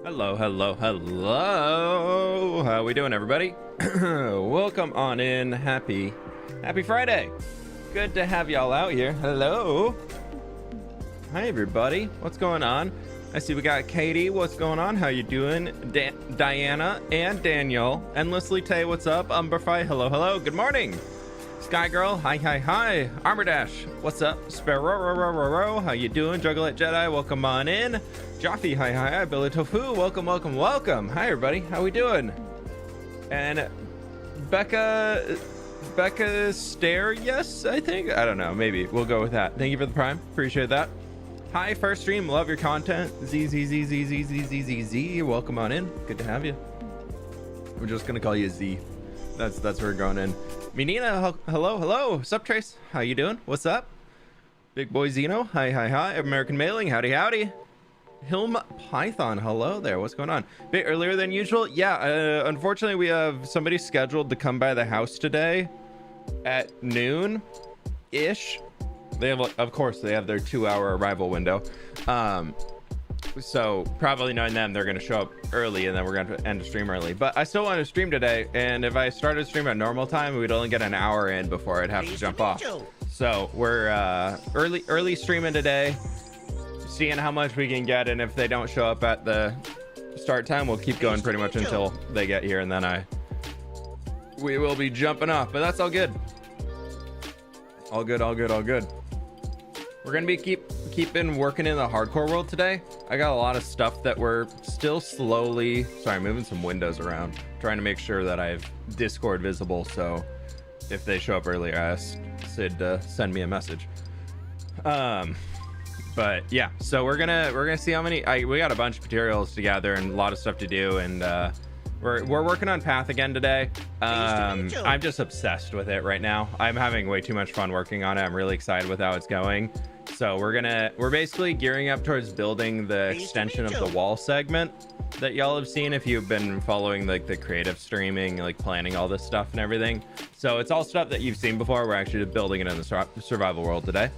Hello, hello, hello. How we doing, everybody? Welcome on in. Happy Friday. Good to have y'all out here. Hello. Hi, everybody. What's going on? I see we got Katie. What's going on? How you doing? Diana and Daniel. Endlessly Tay, what's up? Umberfy, hello, hello. Good morning. Sky Girl, hi, hi, hi. Armor Dash, what's up? Sparrow, how you doing? Jugglet Jedi, welcome on in. Jaffe, hi, hi, hi. Billy Tofu, welcome, welcome, welcome. Hi, everybody. How we doing? And Becca Stare, yes, I think. I don't know. Maybe we'll go with that. Thank you for the prime. Appreciate that. Hi, first stream. Love your content. Z. Welcome on in. Good to have you. We're just gonna call you Z. That's where we're going in. Menina, hello. Sup, Trace? How you doing? What's up? Big boy Zeno. Hi. American Mailing. Howdy. Hilm Python. Hello there. What's going on? Bit earlier than usual. Yeah. Unfortunately, we have somebody scheduled to come by the house today at noon-ish. They have, of course, they have their 2-hour arrival window. So probably knowing them, they're going to show up early and then we're going to end the stream early. But I still want to stream today. And if I started stream at normal time, we'd only get an hour in before I'd have to jump off. So we're early streaming today, seeing how much we can get. And if they don't show up at the start time, we'll keep going pretty much until they get here. And then we will be jumping off. But that's all good. All good. We're going to be keeping working in the hardcore world today. I got a lot of stuff that we're still slowly, sorry, moving some windows around, trying to make sure that I have Discord visible. So if they show up earlier, I asked Sid to send me a message. But yeah, so we're gonna see how many, we got a bunch of materials to gather and a lot of stuff to do. And we're working on Path again today. I'm just obsessed with it right now. I'm having way too much fun working on it. I'm really excited with how it's going. So we're basically gearing up towards building the extension of the wall segment that y'all have seen if you've been following like the creative streaming, like planning all this stuff and everything. So it's all stuff that you've seen before. We're actually building it in the survival world today.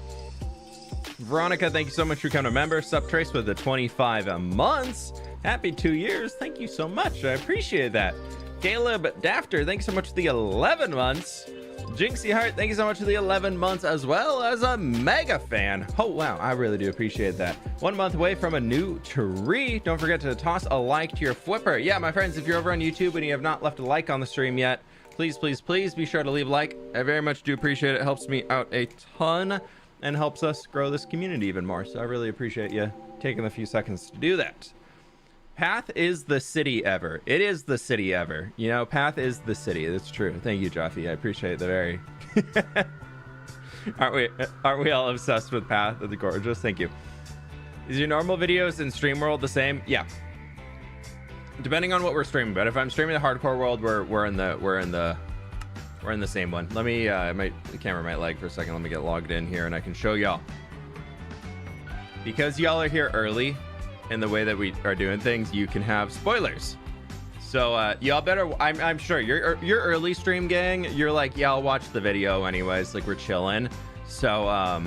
Veronica, thank you so much for becoming a member. Subtrace with the 25 months. Happy 2 years. Thank you so much. I appreciate that. Caleb Dafter, thank you so much for the 11 months. Jinxie Heart, thank you so much for the 11 months as well as a mega fan. Oh, wow. I really do appreciate that. 1 month away from a new tree. Don't forget to toss a like to your flipper. Yeah, my friends, if you're over on YouTube and you have not left a like on the stream yet, please be sure to leave a like. I very much do appreciate it. It helps me out a ton and helps us grow this community even more. So I really appreciate you taking a few seconds to do that. Path is the city ever. It is the city ever. You know, Path is the city. That's true. Thank you, Jaffe. I appreciate the very... Aren't we all obsessed with Path? That's gorgeous. Thank you. Is your normal videos in stream world the same? Yeah. Depending on what we're streaming, but if I'm streaming the hardcore world, we're in the same one. Let me the camera might lag for a second. Let me get logged in here and I can show y'all. Because y'all are here early, in the way that we are doing things, you can have spoilers. So y'all better, I'm sure your early stream gang, you're like, yeah, I'll watch the video anyways, like we're chilling. So I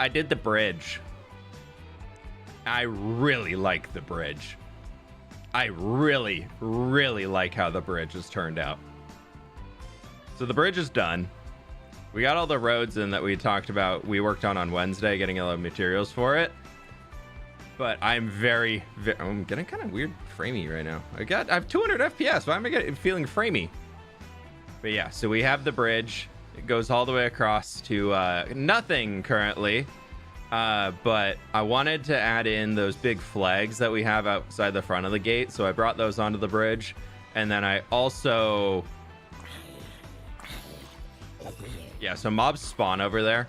did the bridge. I really like the bridge. I really like how the bridge has turned out. So the bridge is done. We got all the roads in that we talked about. We worked on Wednesday, getting a lot of materials for it. But I'm I'm getting kind of weird framey right now. I have 200 FPS. Why am I feeling framey? But yeah, so we have the bridge. It goes all the way across to nothing currently. But I wanted to add in those big flags that we have outside the front of the gate. So I brought those onto the bridge. And then I also... Yeah, so mobs spawn over there.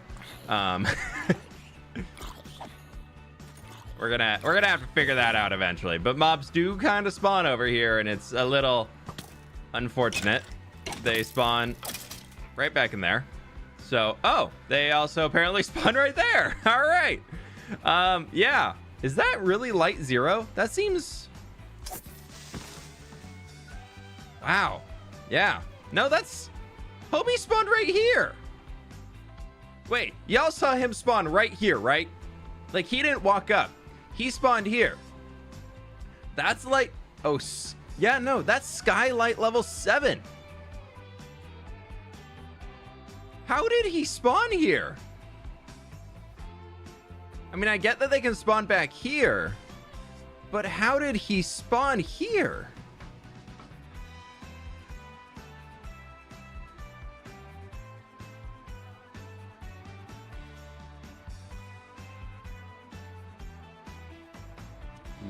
We're gonna have to figure that out eventually. But mobs do kind of spawn over here, and it's a little unfortunate. They spawn right back in there. So, oh, they also apparently spawn right there. All right. Yeah. Is that really light zero? That seems... Wow. Yeah. No, that's... Hobie spawned right here. Wait, y'all saw him spawn right here, right? Like, he didn't walk up. He spawned here. That's like, oh, yeah, no, that's Skylight level 7. How did he spawn here? I mean, I get that they can spawn back here, but how did he spawn here?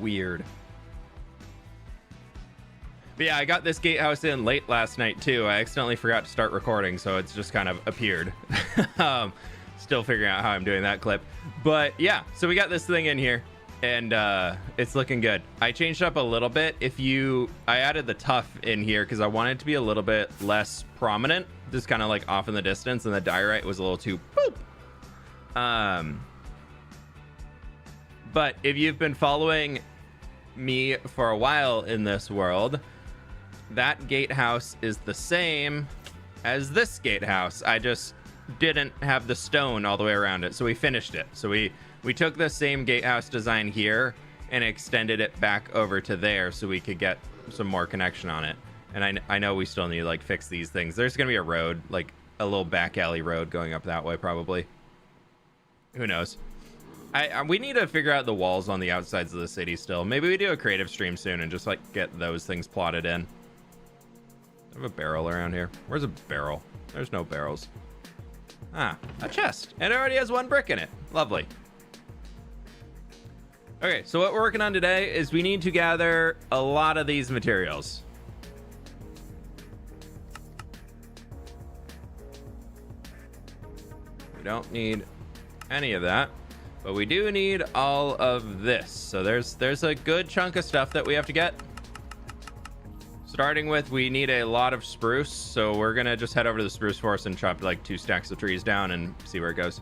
Weird. But yeah, I got this gatehouse in late last night too. I accidentally forgot to start recording, so it's just kind of appeared. Still figuring out how I'm doing that clip. But yeah, so we got this thing in here, and it's looking good. I changed up a little bit. I added the tuff in here because I wanted it to be a little bit less prominent, just kind of like off in the distance, and the diorite was a little too boop. But if you've been following me for a while in this world, that gatehouse is the same as this gatehouse. I just didn't have the stone all the way around it, so we finished it. So we took the same gatehouse design here and extended it back over to there so we could get some more connection on it. And I know we still need to like fix these things. There's gonna be a road, like a little back alley road going up that way probably. Who knows? We need to figure out the walls on the outsides of the city still. Maybe we do a creative stream soon and just like get those things plotted in. I have a barrel around here. Where's a barrel? There's no barrels. Ah, a chest. And it already has 1 brick in it. Lovely. Okay, so what we're working on today is we need to gather a lot of these materials. We don't need any of that, but we do need all of this. So there's a good chunk of stuff that we have to get. Starting with, we need a lot of spruce, so we're gonna just head over to the spruce forest and chop like 2 stacks of trees down and see where it goes.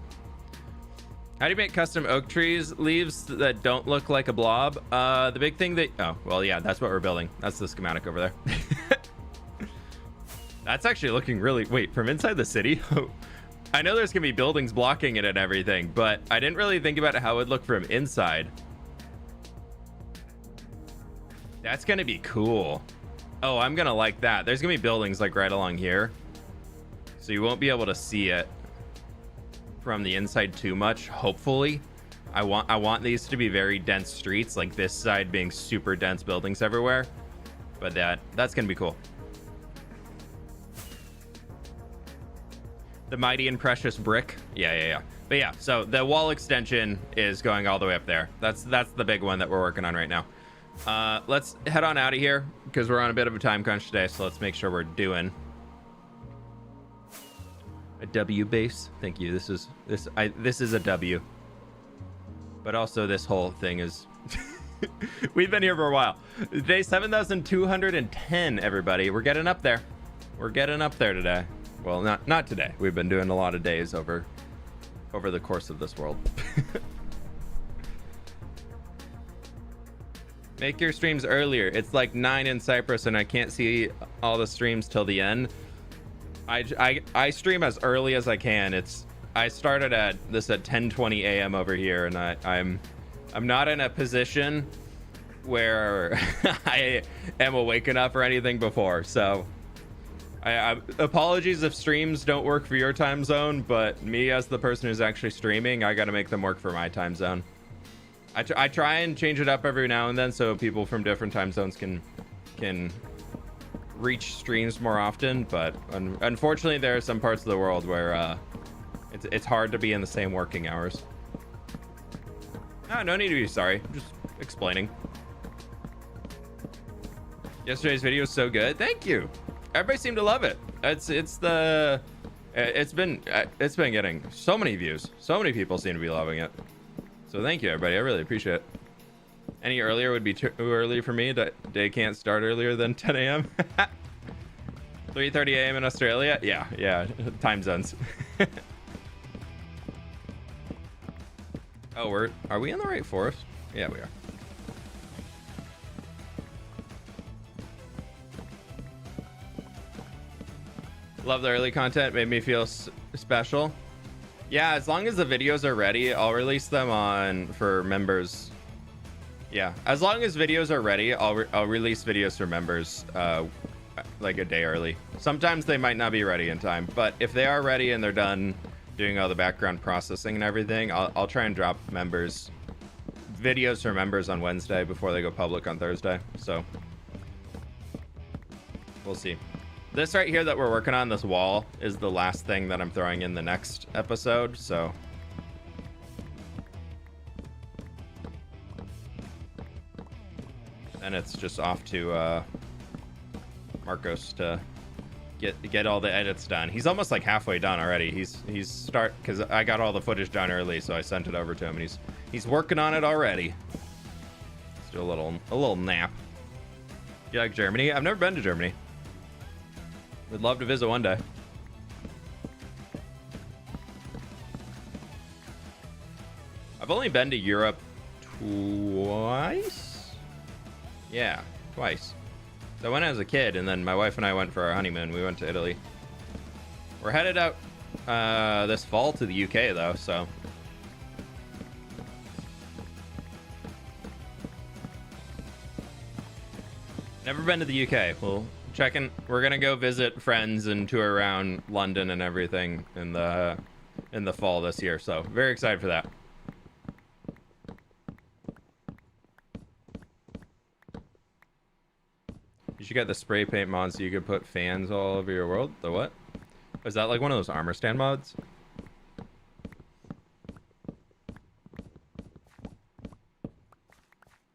How do you make custom oak trees leaves that don't look like a blob? The big thing that, oh, well, yeah, that's what we're building. That's the schematic over there. That's actually looking really, wait, from inside the city? I know there's gonna be buildings blocking it and everything, but I didn't really think about how it would look from inside. That's gonna be cool. Oh, I'm gonna like that. There's gonna be buildings like right along here, so you won't be able to see it from the inside too much. Hopefully, I want these to be very dense streets, like this side being super dense buildings everywhere. But that's gonna be cool. The mighty and precious brick. Yeah. But yeah, so the wall extension is going all the way up there. That's the big one that we're working on right now. Let's head on out of here because we're on a bit of a time crunch today, so let's make sure we're doing a W base. Thank you. This is a W, but also this whole thing is we've been here for a while. Day 7,210, everybody. We're getting up there. We're getting up there today. Well, not today. We've been doing a lot of days over the course of this world. Make your streams earlier. It's like 9 in Cyprus and I can't see all the streams till the end. I stream as early as I can. I started at 10:20 a.m. over here, and I'm not in a position where I am awake enough or anything before. So I apologies if streams don't work for your time zone, but me as the person who's actually streaming, I got to make them work for my time zone. I try and change it up every now and then so people from different time zones can reach streams more often, but unfortunately there are some parts of the world where it's hard to be in the same working hours. No need to be sorry. I'm just explaining. Yesterday's video was so good. Thank you. Everybody seemed to love it. It's been getting so many views. So many people seem to be loving it. So thank you, everybody. I really appreciate it. Any earlier would be too early for me. Day can't start earlier than 10 a.m. 3:30 a.m. in Australia. Yeah. Time zones. Oh, are we in the right forest? Yeah, we are. Love the early content. Made me feel special. Yeah, as long as the videos are ready, I'll release them for members Yeah, as long as videos are ready, I'll release videos for members like a day early. Sometimes they might not be ready in time, but if they are ready and they're done doing all the background processing and everything, I'll try and drop members videos for members on Wednesday before they go public on Thursday. So we'll see. This right here that we're working on, this wall, is the last thing that I'm throwing in the next episode. So and it's just off to Marcos to get all the edits done. He's almost like halfway done already. He's because I got all the footage done early, so I sent it over to him, and he's working on it already. Let's do a little nap. You like Germany? I've never been to Germany. Would love to visit one day. I've only been to Europe twice. Yeah, twice. So I went as a kid, and then my wife and I went for our honeymoon. We went to Italy. We're headed out this fall to the UK, though, so. Never been to the UK. We'll check in. We're gonna go visit friends and tour around London and everything in the fall this year. So very excited for that. You should get the spray paint mod so you could put fans all over your world. The what? Is that like one of those armor stand mods?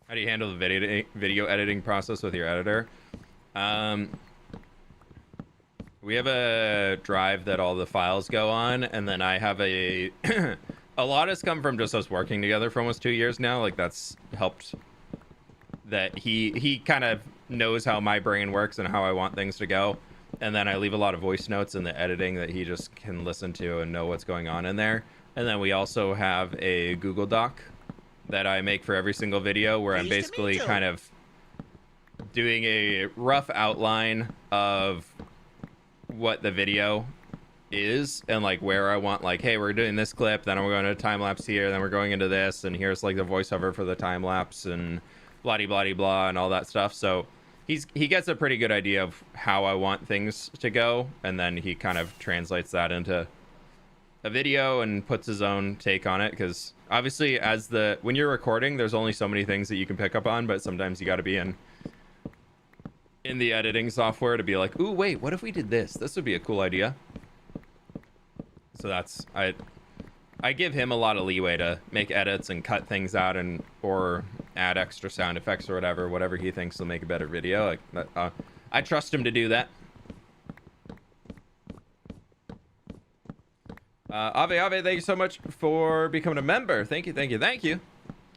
How do you handle the video editing process with your editor? We have a drive that all the files go on, and then I have a a lot has come from just us working together for almost 2 years now. Like, that's helped, that he kind of knows how my brain works and how I want things to go. And then I leave a lot of voice notes in the editing that he just can listen to and know what's going on in there. And then we also have a Google Doc that I make for every single video, where I'm basically kind of doing a rough outline of what the video is and like where I want, like, hey, we're doing this clip, then we're going to time lapse here, then we're going into this, and here's like the voiceover for the time lapse and blah blah blah and all that stuff. So he gets a pretty good idea of how I want things to go, and then he kind of translates that into a video and puts his own take on it, because obviously when you're recording, there's only so many things that you can pick up on, but sometimes you got to be in the editing software to be like, ooh, wait, what if we did this? This would be a cool idea. So that's, I give him a lot of leeway to make edits and cut things out or add extra sound effects or whatever he thinks will make a better video. Like, I trust him to do that. Ave, thank you so much for becoming a member. Thank you.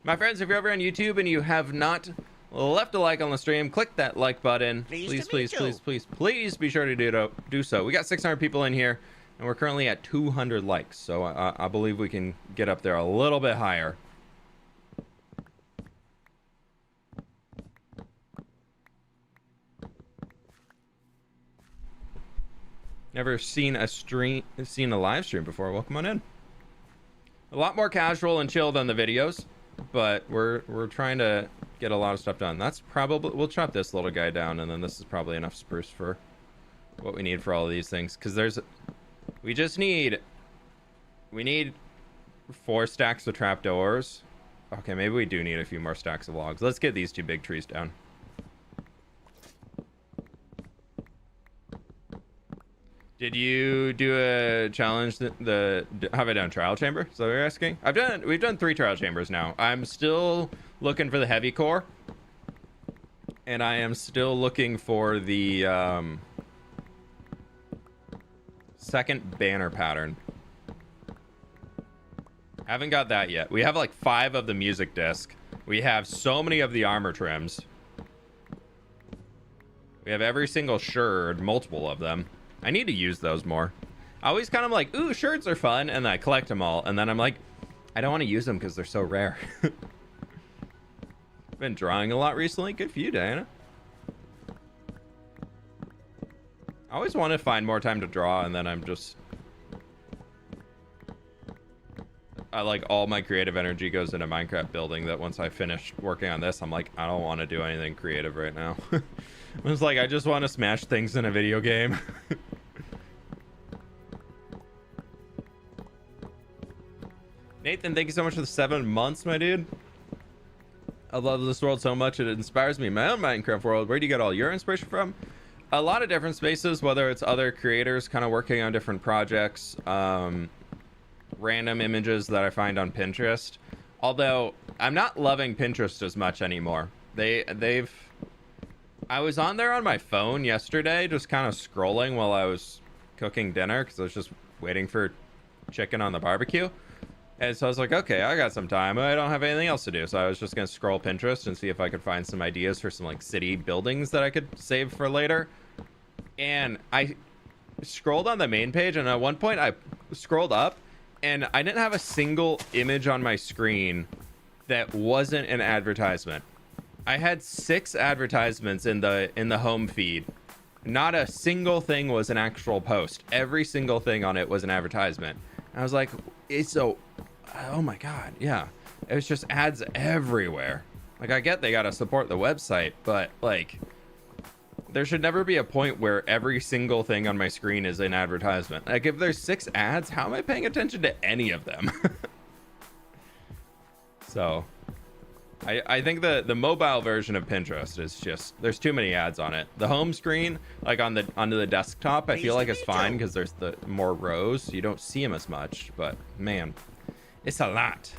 My friends, if you're over on YouTube and you have not left a like on the stream, click that like button. Please be sure to do so. We got 600 people in here, and we're currently at 200 likes, so I believe we can get up there a little bit higher. Never seen a live stream before. Welcome on in. A lot more casual and chill than the videos, but we're trying to get a lot of stuff done. That's probably, we'll chop this little guy down, and then this is probably enough spruce for what we need for all of these things, because we need 4 stacks of trapdoors. Okay, maybe we do need a few more stacks of logs. Let's get these 2 big trees down. Did you do a challenge have I done trial chamber? So you're asking? We've done 3 trial chambers now. I'm still looking for the heavy core, and I am still looking for the second banner pattern. Haven't got that yet. We have like 5 of the music disc. We have so many of the armor trims. We have every single sherd, multiple of them. I need to use those more. I always kind of like, ooh, shirts are fun, and then I collect them all, and then I'm like, I don't want to use them because they're so rare. Been drawing a lot recently. Good for you, Diana. I always want to find more time to draw, and then I'm just like all my creative energy goes into Minecraft building. That once I finish working on this, I'm like, I don't want to do anything creative right now. It's like I just want to smash things in a video game. Nathan, thank you so much for the 7 months, my dude. I love this world so much, it inspires me in my own Minecraft world. Where do you get all your inspiration from? A lot of different spaces, whether it's other creators kind of working on different projects, random images that I find on Pinterest. Although I'm not loving Pinterest as much anymore. I was on there on my phone yesterday, just kind of scrolling while I was cooking dinner because I was just waiting for chicken on the barbecue. And so I was like, okay, I got some time. I don't have anything else to do. So I was just going to scroll Pinterest and see if I could find some ideas for some like city buildings that I could save for later. And I scrolled on the main page, and at one point I scrolled up and I didn't have a single image on my screen that wasn't an advertisement. I had 6 advertisements in the home feed. Not a single thing was an actual post. Every single thing on it was an advertisement. And I was like, oh my god, yeah. It was just ads everywhere. Like, I get they gotta support the website, but like, there should never be a point where every single thing on my screen is an advertisement. Like, if there's 6 ads, how am I paying attention to any of them? So I think the mobile version of Pinterest is just, there's too many ads on it. The home screen, like onto the desktop, I feel like it's fine because there's the more rows, so you don't see them as much. But man, it's a lot.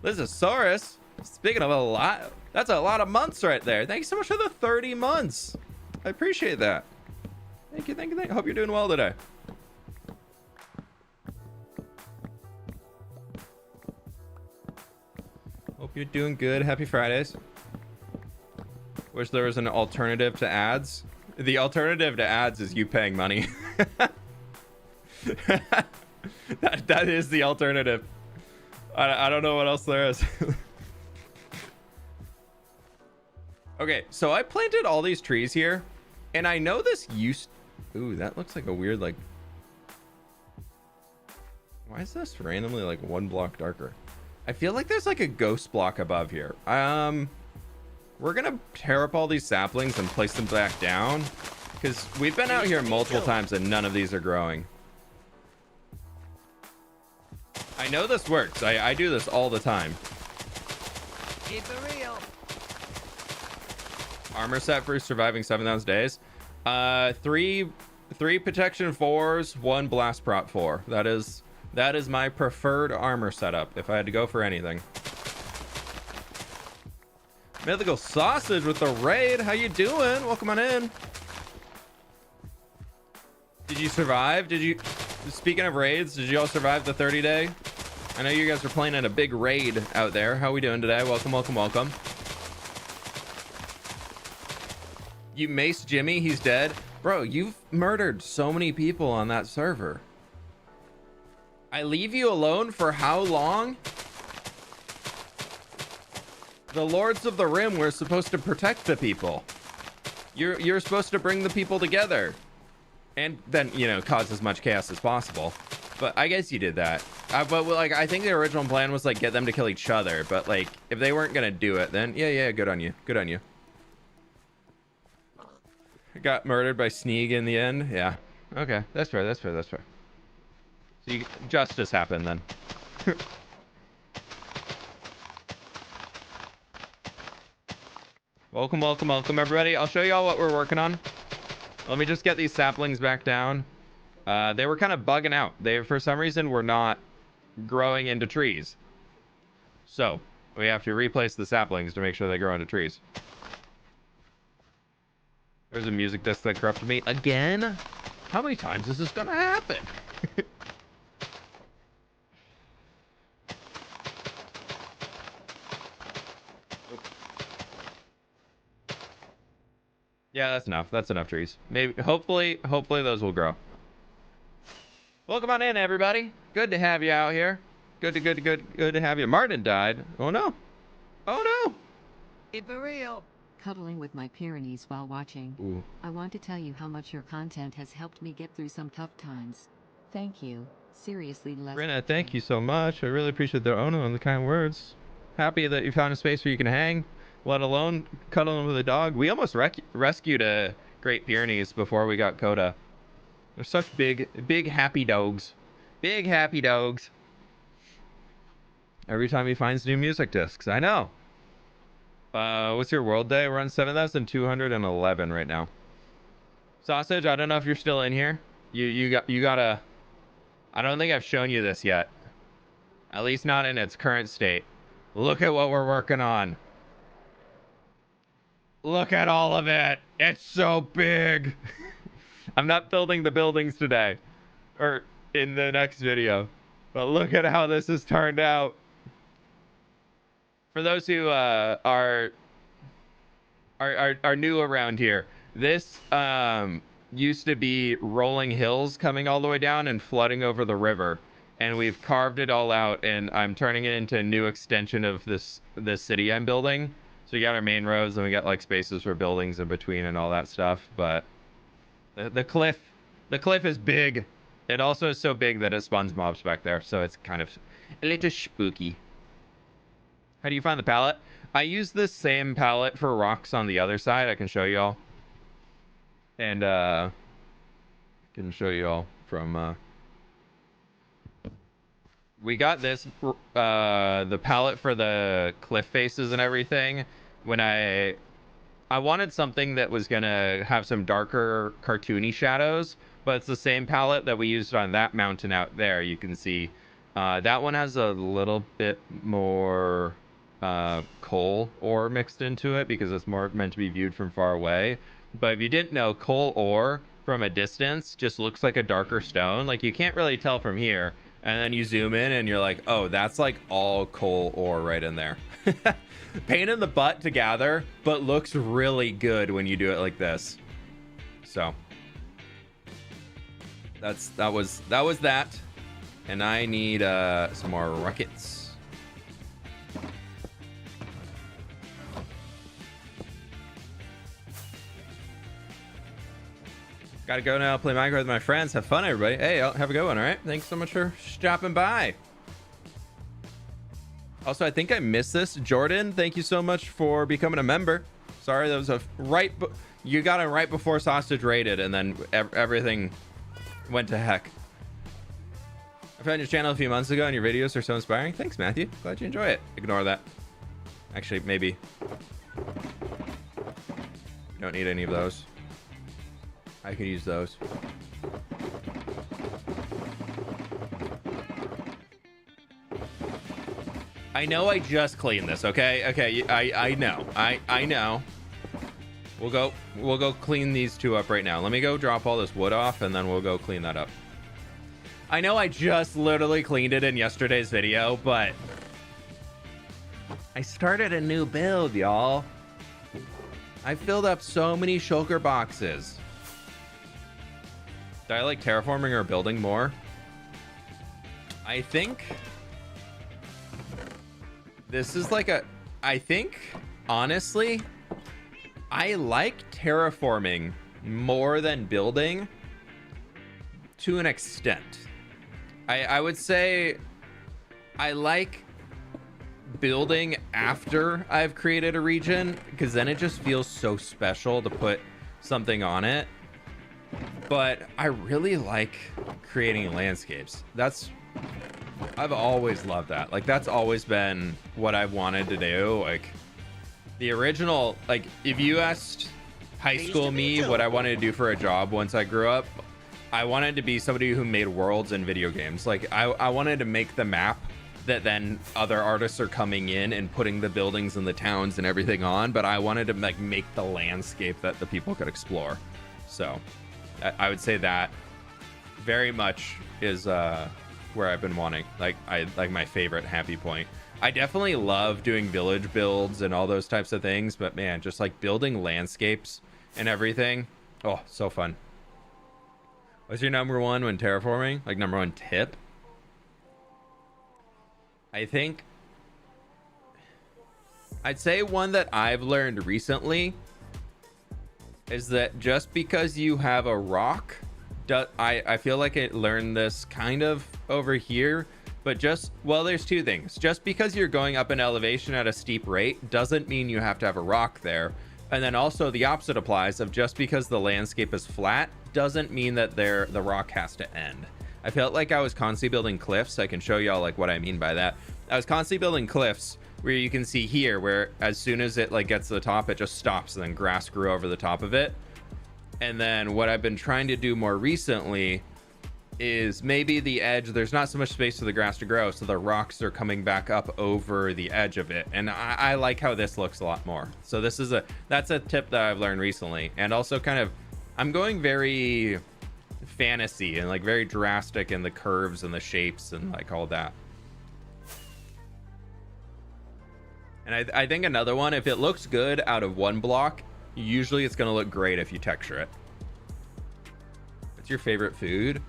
Lizosaurus, speaking of a lot, that's a lot of months right there. Thank you so much for the 30 months. I appreciate that. Thank you. Hope you're doing well today. Hope you're doing good. Happy Fridays. Wish there was an alternative to ads. The alternative to ads is you paying money. that is the alternative. I don't know what else there is. Okay, so I planted all these trees here, and I know this used... Ooh, that looks like a weird, like... Why is this randomly, like, 1 block darker? I feel like there's, like, a ghost block above here. We're gonna tear up all these saplings and place them back down, because we've been out here multiple times and none of these are growing. I know this works. I do this all the time. Keep it real. Armor set for surviving 7,000 days. 3 protection 4s, 1 blast prot 4. That is my preferred armor setup if I had to go for anything. Mythical Sausage with the raid. How you doing? Welcome on in. Did you survive? Speaking of raids, did you all survive the 30-day? I know you guys are playing in a big raid out there. How we doing today? Welcome. You mace Jimmy, he's dead. Bro, you've murdered so many people on that server. I leave you alone for how long? The Lords of the Rim were supposed to protect the people. You're supposed to bring the people together. And then, you know, cause as much chaos as possible. But I guess you did that. But like, I think the original plan was like get them to kill each other. But like, if they weren't gonna do it, then yeah, good on you. Good on you. Got murdered by Sneeg in the end. Yeah. Okay, that's fair. So justice happened then. Welcome everybody. I'll show y'all what we're working on. Let me just get these saplings back down. They were kind of bugging out. They, for some reason, were not growing into trees. So we have to replace the saplings to make sure they grow into trees. There's a music disc that corrupted me again. How many times is this gonna happen? Yeah, that's enough. That's enough trees. Maybe, hopefully those will grow. Welcome on in, everybody. Good to have you out here. Good to have you. Martin died. Oh no. Keep it real. Cuddling with my Pyrenees while watching. Ooh. I want to tell you how much your content has helped me get through some tough times. Thank you. Seriously, Les. Rina, thank you so much. I really appreciate the Ono and the kind words. Happy that you found a space where you can hang, let alone cuddling with a dog. We almost rescued a Great Pyrenees before we got Coda. They're such big happy dogs. Big happy dogs. Every time he finds new music discs. I know. What's your world day? We're on 7,211 right now. Sausage, I don't know if you're still in here. You gotta... I don't think I've shown you this yet. At least not in its current state. Look at what we're working on. Look at all of it. It's so big. I'm not building the buildings today. Or in the next video. But look at how this has turned out. For those who are new around here, this used to be rolling hills coming all the way down and flooding over the river, and we've carved it all out, and I'm turning it into a new extension of this city I'm building. So we got our main roads, and we got like spaces for buildings in between and all that stuff. But the cliff is big. It also is so big that it spawns mobs back there, so it's kind of a little spooky. How do you find the palette? I use this same palette for rocks on the other side. I can show y'all. And can show you all from we got this the palette for the cliff faces and everything when I wanted something that was gonna have some darker cartoony shadows, but it's the same palette that we used on that mountain out there. You can see that one has a little bit more coal ore mixed into it because it's more meant to be viewed from far away. But if you didn't know, coal ore from a distance just looks like a darker stone. Like you can't really tell from here, and then you zoom in and you're like, oh, that's like all coal ore right in there. Pain in the butt to gather, but looks really good when you do it like this. So that was that, and I need some more rockets. Gotta go now, play Minecraft with my friends. Have fun, everybody. Hey, have a good one, all right? Thanks so much for stopping by. Also, I think I missed this. Jordan, thank you so much for becoming a member. Sorry, that was a you got it right before Sausage raided, and then everything went to heck. I found your channel a few months ago, and your videos are so inspiring. Thanks, Matthew. Glad you enjoy it. Ignore that. Actually, maybe. Don't need any of those. I could use those. I know I just cleaned this, okay? Okay, I know. I know. We'll go clean these two up right now. Let me go drop all this wood off, and then we'll go clean that up. I know I just literally cleaned it in yesterday's video, but I started a new build, y'all. I filled up so many shulker boxes. Do I like terraforming or building more? I think this is like I think, honestly, I like terraforming more than building to an extent. I would say I like building after I've created a region, because then it just feels so special to put something on it. But I really like creating landscapes. I've always loved that. Like, that's always been what I've wanted to do. Like, the original, like, if you asked high school me what I wanted to do for a job once I grew up, I wanted to be somebody who made worlds in video games. Like, I wanted to make the map that then other artists are coming in and putting the buildings and the towns and everything on, but I wanted to like make the landscape that the people could explore. So I would say that very much is where I've been wanting. Like my favorite happy point. I definitely love doing village builds and all those types of things, but man, just like building landscapes and everything. Oh, so fun. What's your number one when terraforming? Like number one tip? I think I'd say one that I've learned recently is that just because you have a rock I feel like it learned this kind of over here, but well, there's two things. Just because you're going up in elevation at a steep rate doesn't mean you have to have a rock there. And then also the opposite applies of just because the landscape is flat doesn't mean that the rock has to end. I felt like I was constantly building cliffs. I can show y'all like what I mean by that. I was constantly building cliffs where you can see here where as soon as it like gets to the top, it just stops and then grass grew over the top of it. And then what I've been trying to do more recently is maybe the edge, there's not so much space for the grass to grow, so the rocks are coming back up over the edge of it. And I like how this looks a lot more. So that's a tip that I've learned recently. And also kind of, I'm going very fantasy and like very drastic in the curves and the shapes and like all that. And I think another one, if it looks good out of one block, usually it's going to look great if you texture it. What's your favorite food?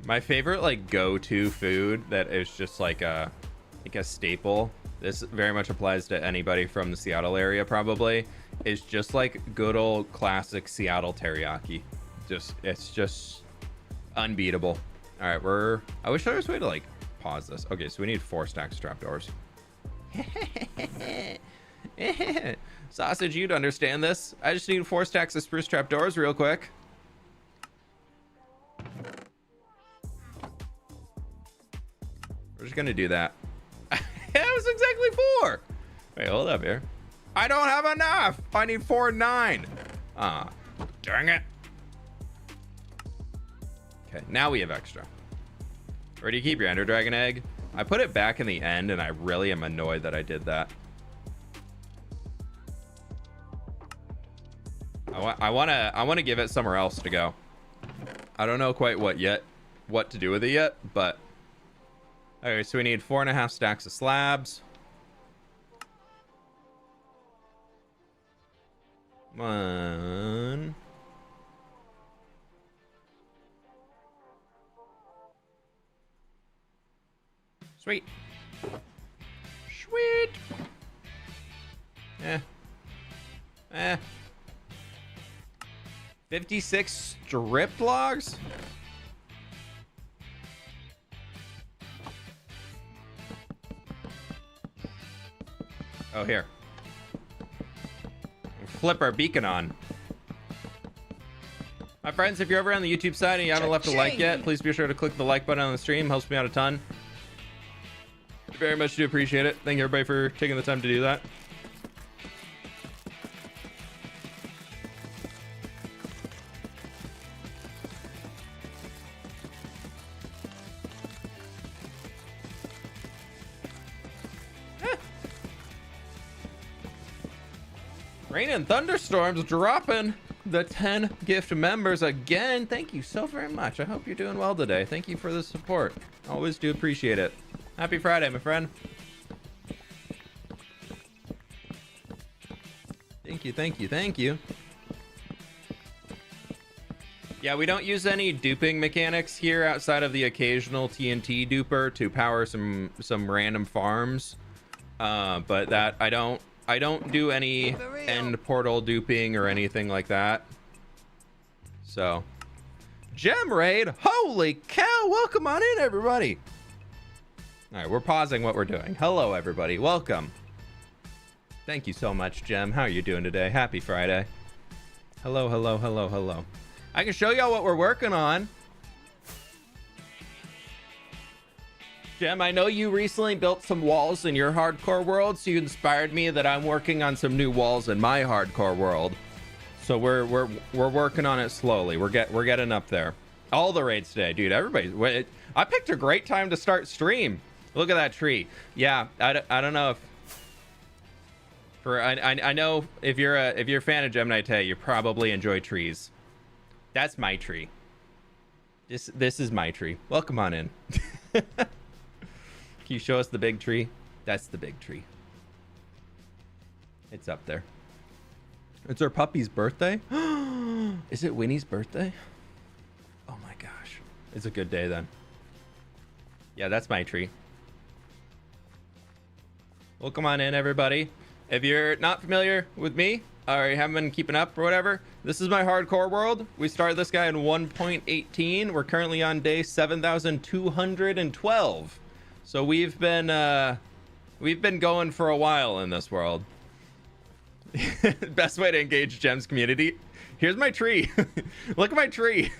My favorite like go-to food that is just like a staple, this very much applies to anybody from the Seattle area probably, is just like good old classic Seattle teriyaki. It's just unbeatable. All right, I wish there was a way to like pause this. Okay, so we need 4 stacks of trapdoors. Sausage, you'd understand this. I just need 4 stacks of spruce trapdoors real quick. We're just gonna do that. That was exactly 4. Wait, hold up here. I don't have enough. I need 4 and 9. Ah, dang it. Okay, now we have extra. Where do you keep your Ender Dragon egg? I put it back in the end, and I really am annoyed that I did that. I want to give it somewhere else to go. I don't know quite what to do with it yet, but okay. So we need 4.5 stacks of slabs. 1. Sweet. Sweet. 56 stripped logs? Oh, here. Flip our beacon on. My friends, if you're over on the YouTube side and you haven't left a like yet, please be sure to click the like button on the stream. Helps me out a ton. Very much do appreciate it. Thank you everybody for taking the time to do that. Rain and thunderstorms dropping the 10 gift members again. Thank you so very much. I hope you're doing well today. Thank you for the support. Always do appreciate it. Happy Friday, my friend. Thank you, thank you, thank you. Yeah, we don't use any duping mechanics here outside of the occasional TNT duper to power some random farms. But that I don't do any end portal duping or anything like that. So, gem raid, holy cow! Welcome on in, everybody. All right, we're pausing what we're doing. Hello, everybody. Welcome. Thank you so much, Gem. How are you doing today? Happy Friday. Hello, hello, hello, hello. I can show y'all what we're working on. Gem, I know you recently built some walls in your hardcore world, so you inspired me that I'm working on some new walls in my hardcore world. So we're working on it slowly. We're getting up there. All the raids today, dude. Everybody. I picked a great time to start stream. Look at that tree. Yeah, I don't know if I know if you're a fan of Gemini Tay, you probably enjoy trees. That's my tree. This is my tree. Welcome on in. Can you show us the big tree? That's the big tree. It's up there. It's our puppy's birthday. Is it Winnie's birthday? Oh my gosh. It's a good day then. Yeah, that's my tree. Welcome on in, everybody. If you're not familiar with me, I haven't been keeping up or whatever, this is my hardcore world. We started this guy in 1.18. We're currently on day 7,212. So we've been going for a while in this world. Best way to engage Gems community. Here's my tree. Look at my tree.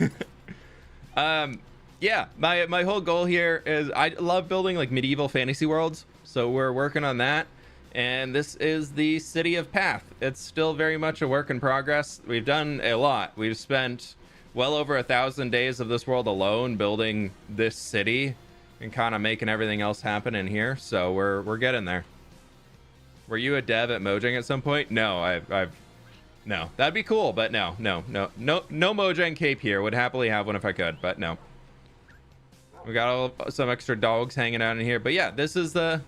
Yeah, my whole goal here is I love building like medieval fantasy worlds. So we're working on that. And this is the city of Path. It's still very much a work in progress. We've done a lot. We've spent well over 1,000 days of this world alone building this city and kind of making everything else happen in here. So we're getting there. Were you a dev at Mojang at some point? No, I've no. That'd be cool, but no Mojang cape here. Would happily have one if I could, but no. We got some extra dogs hanging out in here, but yeah, this is the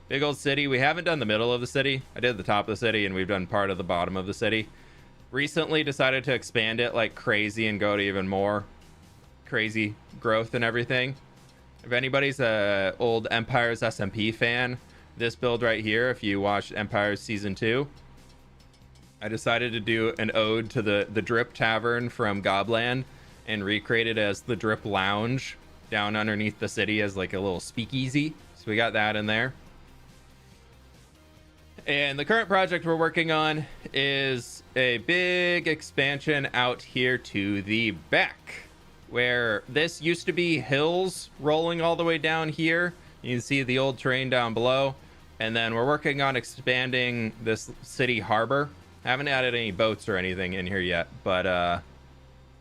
big old city. We haven't done the middle of the city. I did the top of the city, and we've done part of the bottom of the city. Recently decided to expand it like crazy and go to even more crazy growth and everything. If anybody's a old Empires SMP fan, this build right here, if you watched Empires Season 2, I decided to do an ode to the Drip Tavern from Gobland and recreate it as the Drip Lounge down underneath the city as like a little speakeasy. So we got that in there. And the current project we're working on is a big expansion out here to the back, where this used to be hills rolling all the way down here. You can see the old terrain down below. And then we're working on expanding this city harbor. Haven't added any boats or anything in here yet, but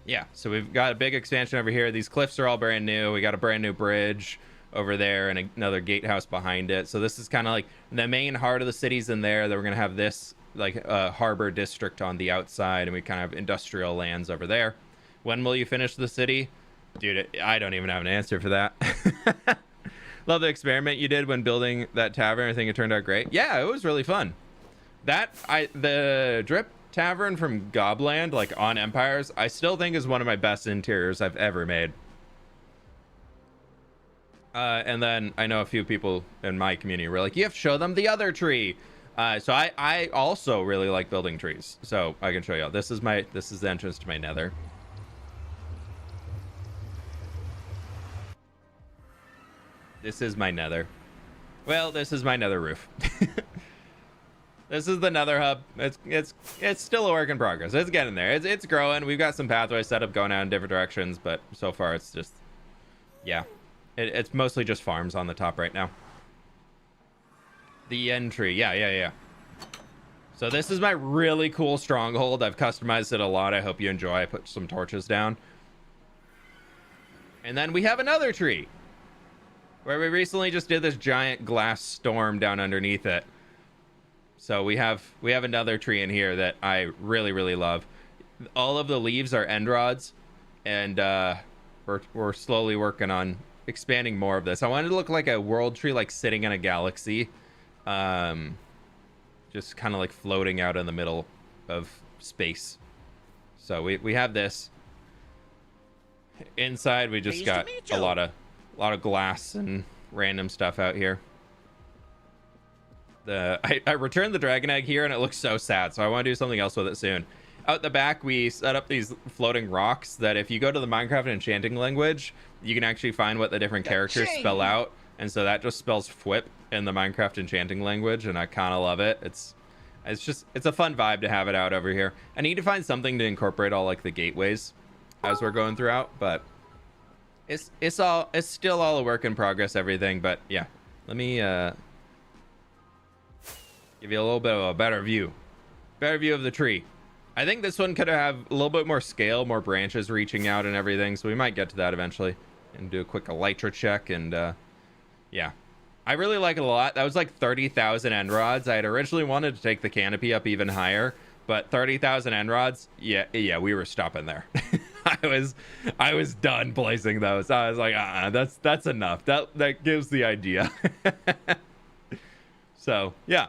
yeah, so we've got a big expansion over here. These cliffs are all brand new. We got a brand new bridge over there and another gatehouse behind it. So this is kind of like the main heart of the city's in there. That we're gonna have this like harbor district on the outside, and we kind of have industrial lands over there. When will you finish the city? Dude, I don't even have an answer for that. Love the experiment you did when building that tavern. I think it turned out great. Yeah, it was really fun. The Drip Tavern from Gobland, like on Empires, I still think is one of my best interiors I've ever made. And then I know a few people in my community were like, you have to show them the other tree. So I also really like building trees. So I can show you. This is the entrance to my nether. This is my nether. Well, this is my nether roof. This is the nether hub. It's still a work in progress. It's getting there. It's growing. We've got some pathways set up going out in different directions, but so far it's just, yeah. It's mostly just farms on the top right now. The end tree. Yeah. So this is my really cool stronghold. I've customized it a lot. I hope you enjoy. I put some torches down. And then we have another tree where we recently just did this giant glass storm down underneath it. So we have another tree in here that I really, really love. All of the leaves are end rods, and we're slowly working on expanding more of this. I wanted to look like a world tree, like sitting in a galaxy, just kind of like floating out in the middle of space. So we have this. Inside we just got a lot of glass and random stuff out here. I returned the dragon egg here and it looks so sad, so I want to do something else with it soon. Out the back, we set up these floating rocks that if you go to the Minecraft enchanting language, you can actually find what the different characters spell out. And so that just spells fWhip in the Minecraft enchanting language, and I kind of love it. It's a fun vibe to have it out over here. I need to find something to incorporate all like the gateways as we're going throughout, but it's still all a work in progress, everything. But yeah, let me give you a little bit of a better view of the tree. I think this one could have a little bit more scale, more branches reaching out and everything, so we might get to that eventually and do a quick elytra check. And yeah, I really like it a lot. That was like 30,000 end rods. I had originally wanted to take the canopy up even higher, but 30,000 end rods, yeah, we were stopping there. I was done placing those. I was like, that's enough. That gives the idea. So yeah.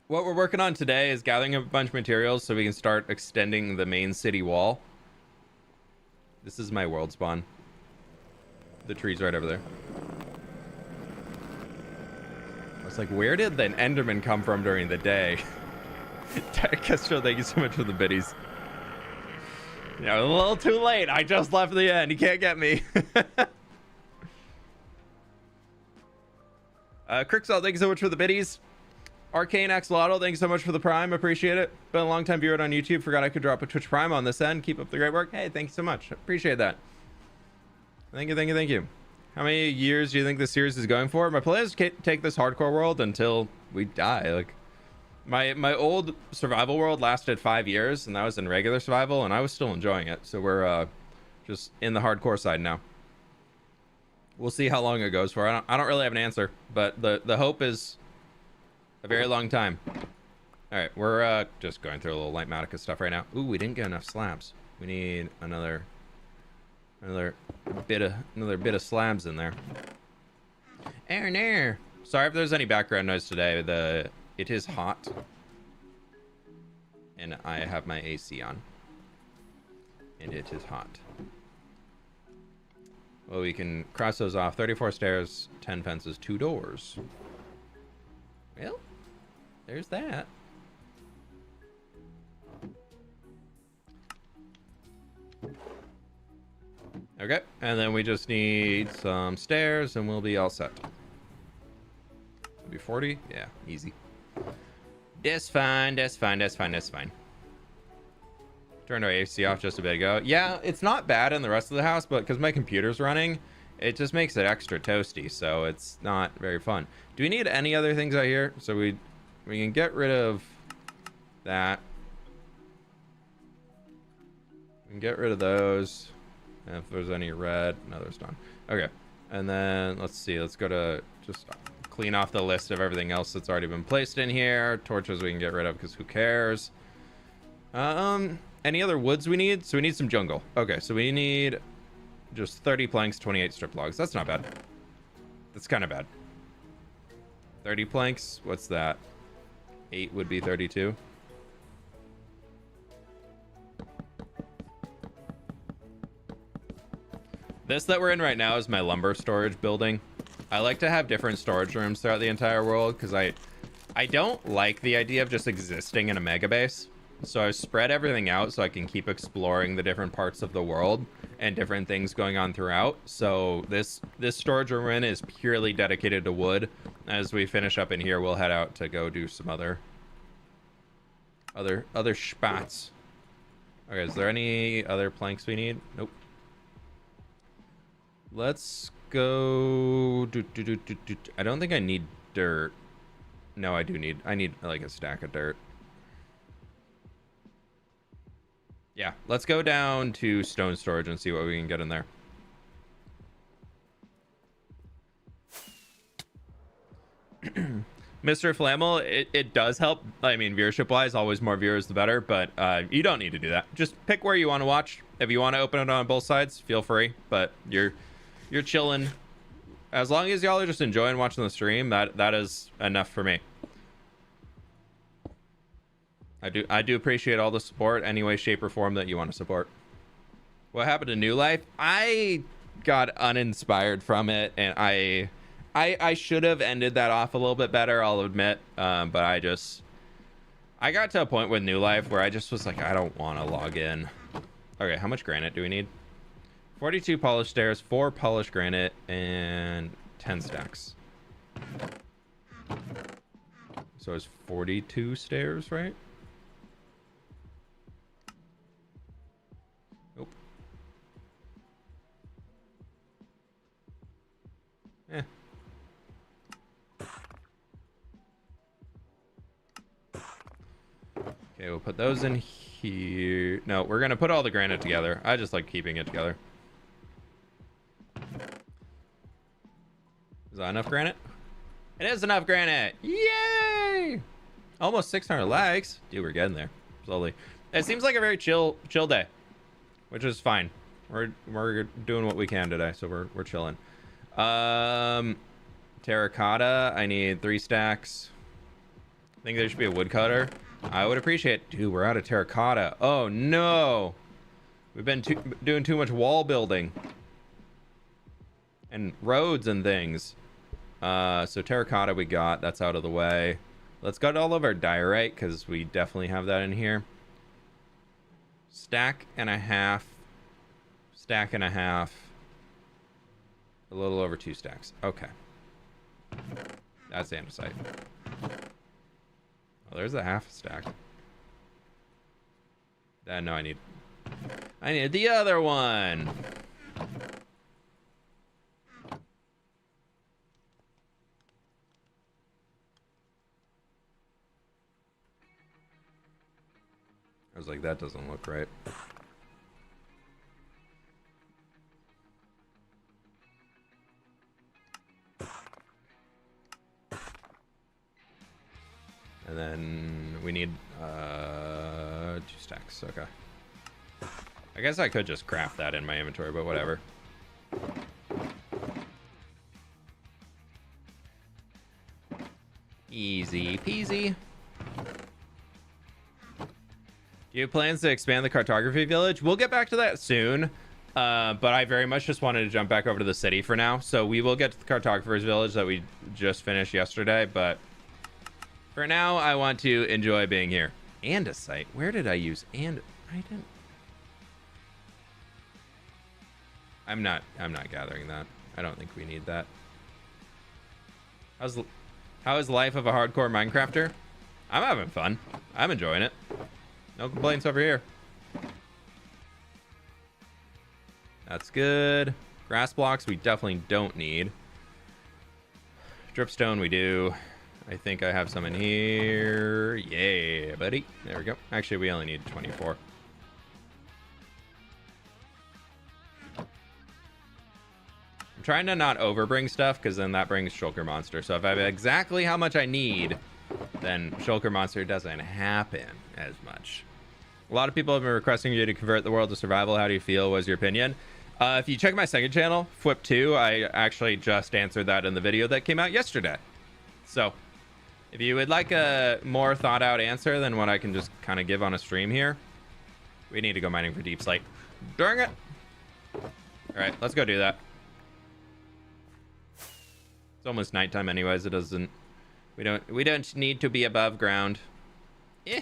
What we're working on today is gathering a bunch of materials so we can start extending the main city wall. This is my world spawn. The tree's right over there. I was like, where did the Enderman come from during the day? Castro, thank you so much for the biddies. Yeah, a little too late. I just left the end. You can't get me. Crixel, thank you so much for the biddies. Arcane Axolotl, thank you so much for the prime. Appreciate it. Been a long time viewer on YouTube. Forgot I could drop a Twitch prime on this end. Keep up the great work. Hey, thank you so much. Appreciate that. Thank you, thank you, thank you. How many years do you think this series is going for? My plan is to take this hardcore world until we die. Like, my old survival world lasted 5 years, and that was in regular survival, and I was still enjoying it. So we're just in the hardcore side now. We'll see how long it goes for. I don't really have an answer, but the hope is a very long time. All right, we're just going through a little light Matica stuff right now. Ooh, we didn't get enough slabs. We need another bit of slabs in there. Air. Sorry if there's any background noise today. It is hot, and I have my AC on, and it is hot. Well, we can cross those off. 34 stairs, 10 fences, 2 doors. Well, there's that. Okay, and then we just need some stairs, and we'll be all set. Be 40? Yeah, easy. That's fine. Turned our AC off just a bit ago. Yeah, it's not bad in the rest of the house, but because my computer's running, it just makes it extra toasty, so it's not very fun. Do we need any other things out here? So we can get rid of that. We can get rid of those. And if there's any red, no, there's none. Okay, and then let's see. Let's go to just clean off the list of everything else that's already been placed in here. Torches we can get rid of because who cares? Any other woods we need? So we need some jungle. Okay, so we need just 30 planks, 28 strip logs. That's not bad. That's kind of bad. 30 planks. What's that? 8 would be 32. This that we're in right now is my lumber storage building. I like to have different storage rooms throughout the entire world because I don't like the idea of just existing in a mega base. So I've spread everything out so I can keep exploring the different parts of the world and different things going on throughout. So this storage room we're in is purely dedicated to wood. As we finish up in here, we'll head out to go do some other spots. Okay, is there any other planks we need? Nope. Let's go. I don't think I need dirt. No, I need like a stack of dirt. Yeah, let's go down to stone storage and see what we can get in there. Mr. Flammel, it does help. I mean, viewership wise, always more viewers the better, but you don't need to do that. Just pick where you want to watch. If you want to open it on both sides, feel free, but you're chilling. As long as y'all are just enjoying watching the stream, that is enough for me. I do appreciate all the support, any way, shape, or form that you want to support. What happened to New Life? I got uninspired from it, and I should have ended that off a little bit better, I'll admit. But I got to a point with New Life where I just was like, I don't want to log in. Okay, how much granite do we need? 42 polished stairs, 4 polished granite, and 10 stacks. So it's 42 stairs, right? Nope. Eh. Okay, we'll put those in here. No, we're gonna put all the granite together. I just like keeping it together. Is that enough granite? It is enough granite. Yay! Almost 600 likes. Dude, we're getting there slowly. It seems like a very chill day, which is fine. We're doing what we can today, so we're chilling. Terracotta. I need 3 stacks. I think there should be a woodcutter. I would appreciate it. Dude, we're out of terracotta. Oh no, we've been doing too much wall building and roads and things. So terracotta we got, that's out of the way. Let's go to all of our diorite because we definitely have that in here. Stack and a half. Stack and a half. A little over 2 stacks. Okay. That's andesite. Oh, there's a half stack. No, I need the other one. I was like, that doesn't look right. And then we need 2 stacks. Okay. I guess I could just craft that in my inventory, but whatever. Easy peasy. Do you have plans to expand the cartography village? We'll get back to that soon. But I very much just wanted to jump back over to the city for now. So we will get to the cartographer's village that we just finished yesterday. But for now, I want to enjoy being here. Andesite. Where did I use and I didn't. I'm not gathering that. I don't think we need that. How is life of a hardcore Minecrafter? I'm having fun. I'm enjoying it. No complaints over here. That's good. Grass blocks we definitely don't need. Dripstone we do. I think I have some in here. Yeah, buddy. There we go. Actually, we only need 24. I'm trying to not overbring stuff because then that brings Shulker Monster. So if I have exactly how much I need, then Shulker Monster doesn't happen as much. A lot of people have been requesting you to convert the world to survival. How do you feel? What's your opinion? If you check my second channel, fWhip 2, I actually just answered that in the video that came out yesterday. So if you would like a more thought out answer than what I can just kind of give on a stream here, we need to go mining for Deepslate. Dang it. All right, let's go do that. It's almost nighttime anyways. It doesn't, we don't need to be above ground. Eh.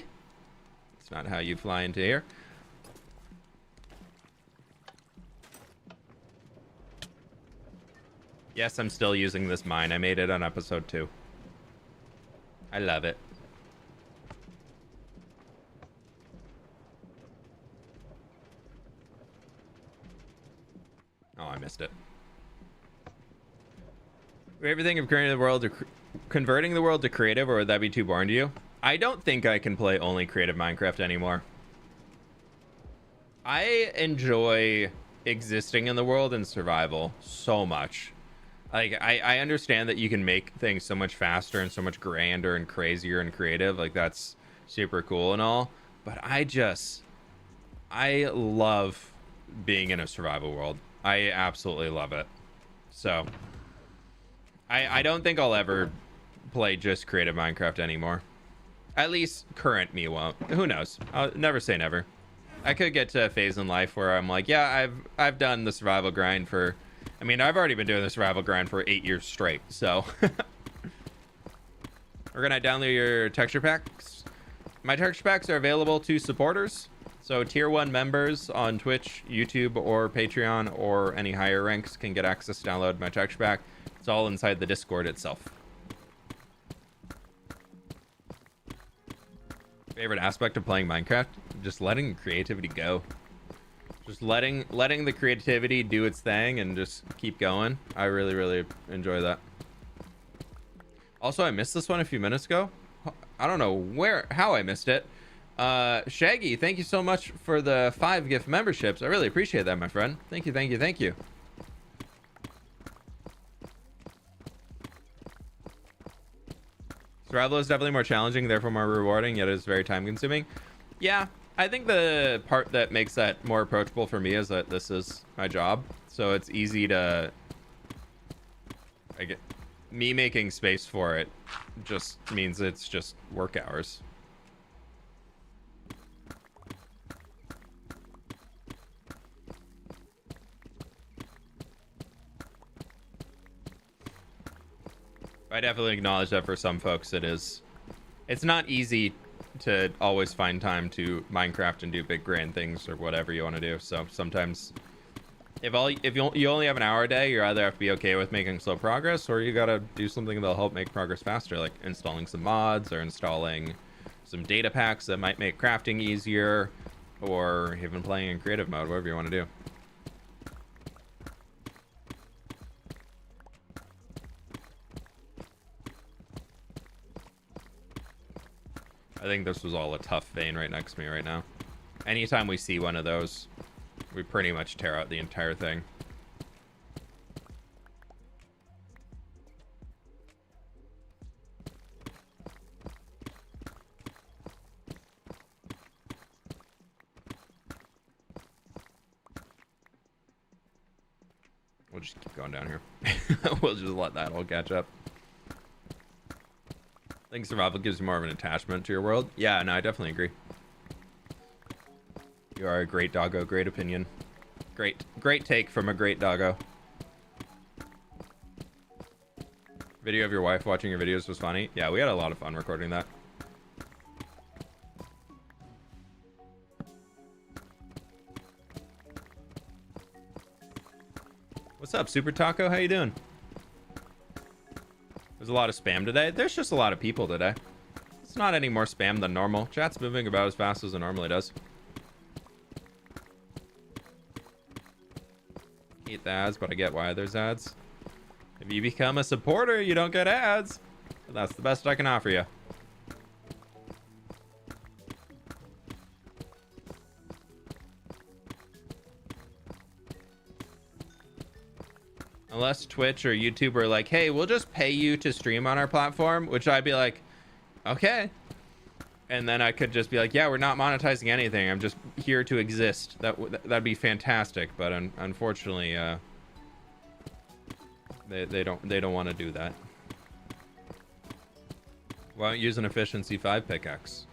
It's not how you fly into here. Yes, I'm still using this mine. I made it on episode 2. I love it. Oh, I missed it. Everything of converting the world to creative, or would that be too boring to you? I don't think I can play only creative Minecraft anymore. I enjoy existing in the world and survival so much. Like, I understand that you can make things so much faster and so much grander and crazier and creative. Like, that's super cool and all. But I love being in a survival world. I absolutely love it. So, I don't think I'll ever play just creative Minecraft anymore. At least current me won't. Who knows? I'll never say never. I could get to a phase in life where I'm like, yeah, I've done the survival grind for... I mean, I've already been doing the survival grind for 8 years straight, so... We're gonna download your texture packs. My texture packs are available to supporters. So tier 1 members on Twitch, YouTube, or Patreon, or any higher ranks can get access to download my texture pack. It's all inside the Discord itself. Favorite aspect of playing Minecraft? Just letting creativity go. Just letting the creativity do its thing and just keep going. I really, really enjoy that. Also, I missed this one a few minutes ago. I don't know how I missed it. Shaggy, thank you so much for the 5 gift memberships. I really appreciate that, my friend. Thank you, thank you, thank you. Survival is definitely more challenging, therefore more rewarding, yet it is very time consuming. Yeah, I think the part that makes that more approachable for me is that this is my job. So it's easy to... me making space for it just means it's just work hours. I definitely acknowledge that for some folks it is It's not easy to always find time to Minecraft and do big grand things or whatever you want to do. So sometimes if you only have an hour a day, you either have to be okay with making slow progress, or you gotta do something that'll help make progress faster, like installing some mods or installing some data packs that might make crafting easier, or even playing in creative mode, whatever you want to do. I think this was all a tough vein right next to me right now. Anytime we see one of those, we pretty much tear out the entire thing. We'll just keep going down here. We'll just let that all catch up. I think survival gives you more of an attachment to your world. Yeah, no, I definitely agree. You are a great doggo. Great opinion. Great take from a great doggo. Video of your wife watching your videos was funny. Yeah, we had a lot of fun recording that. What's up, Super Taco? How you doing? There's a lot of spam today. There's just a lot of people today. It's not any more spam than normal. Chat's moving about as fast as it normally does. Hate the ads, but I get why there's ads. If you become a supporter, you don't get ads. But that's the best I can offer you. Unless Twitch or YouTube are like, hey, we'll just pay you to stream on our platform, which I'd be like, okay. And then I could just be like, yeah, we're not monetizing anything. I'm just here to exist. That'd be fantastic. But unfortunately, they don't want to do that. Why don't you use an efficiency 5 pickaxe?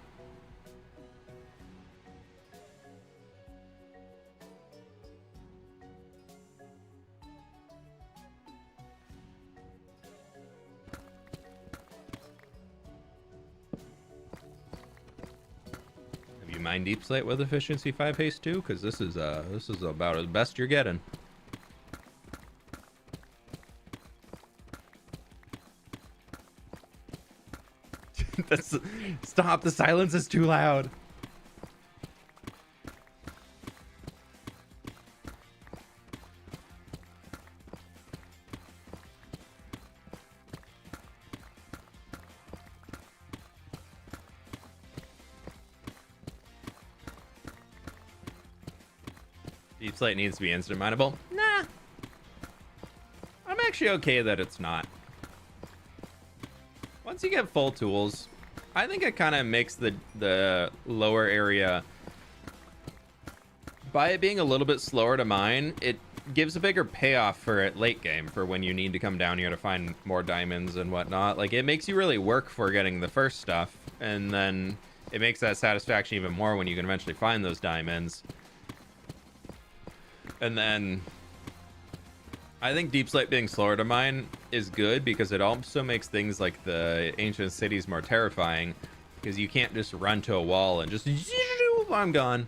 Mine Deepslate with efficiency 5 haste too, because this is about the best you're getting. Stop! The silence is too loud. Deepslate needs to be instant mineable. Nah. I'm actually okay that it's not. Once you get full tools, I think it kind of makes the lower area, by it being a little bit slower to mine, it gives a bigger payoff for it late game, for when you need to come down here to find more diamonds and whatnot. Like, it makes you really work for getting the first stuff, and then it makes that satisfaction even more when you can eventually find those diamonds. And then I think Deepslate being slower to mine is good, because it also makes things like the ancient cities more terrifying, because you can't just run to a wall and just I'm gone.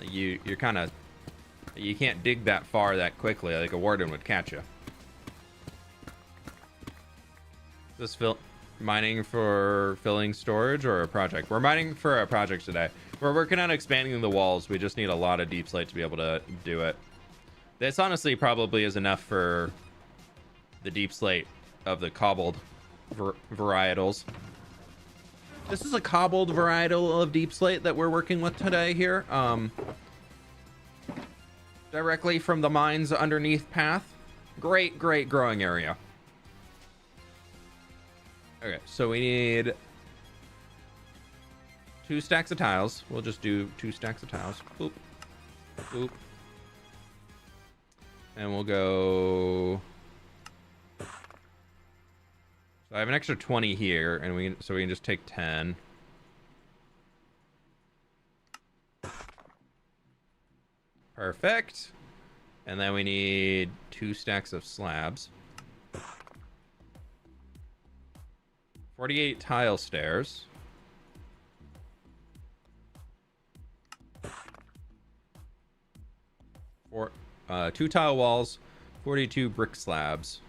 You can't dig that far that quickly, like a warden would catch you. Is this mining for filling storage or a project? We're mining for a project today. We're working on expanding the walls. We just need a lot of Deepslate to be able to do it. This honestly probably is enough for the Deepslate of the cobbled varietals. This is a cobbled varietal of Deepslate that we're working with today here. Directly from the mines underneath path. Great growing area. Okay, so we need 2 stacks of tiles. We'll just do 2 stacks of tiles. Boop. Boop. And we'll go. So I have an extra 20 here, and we can just take 10. Perfect. And then we need 2 stacks of slabs. 48 tile stairs. 2 tile walls, 42 brick slabs.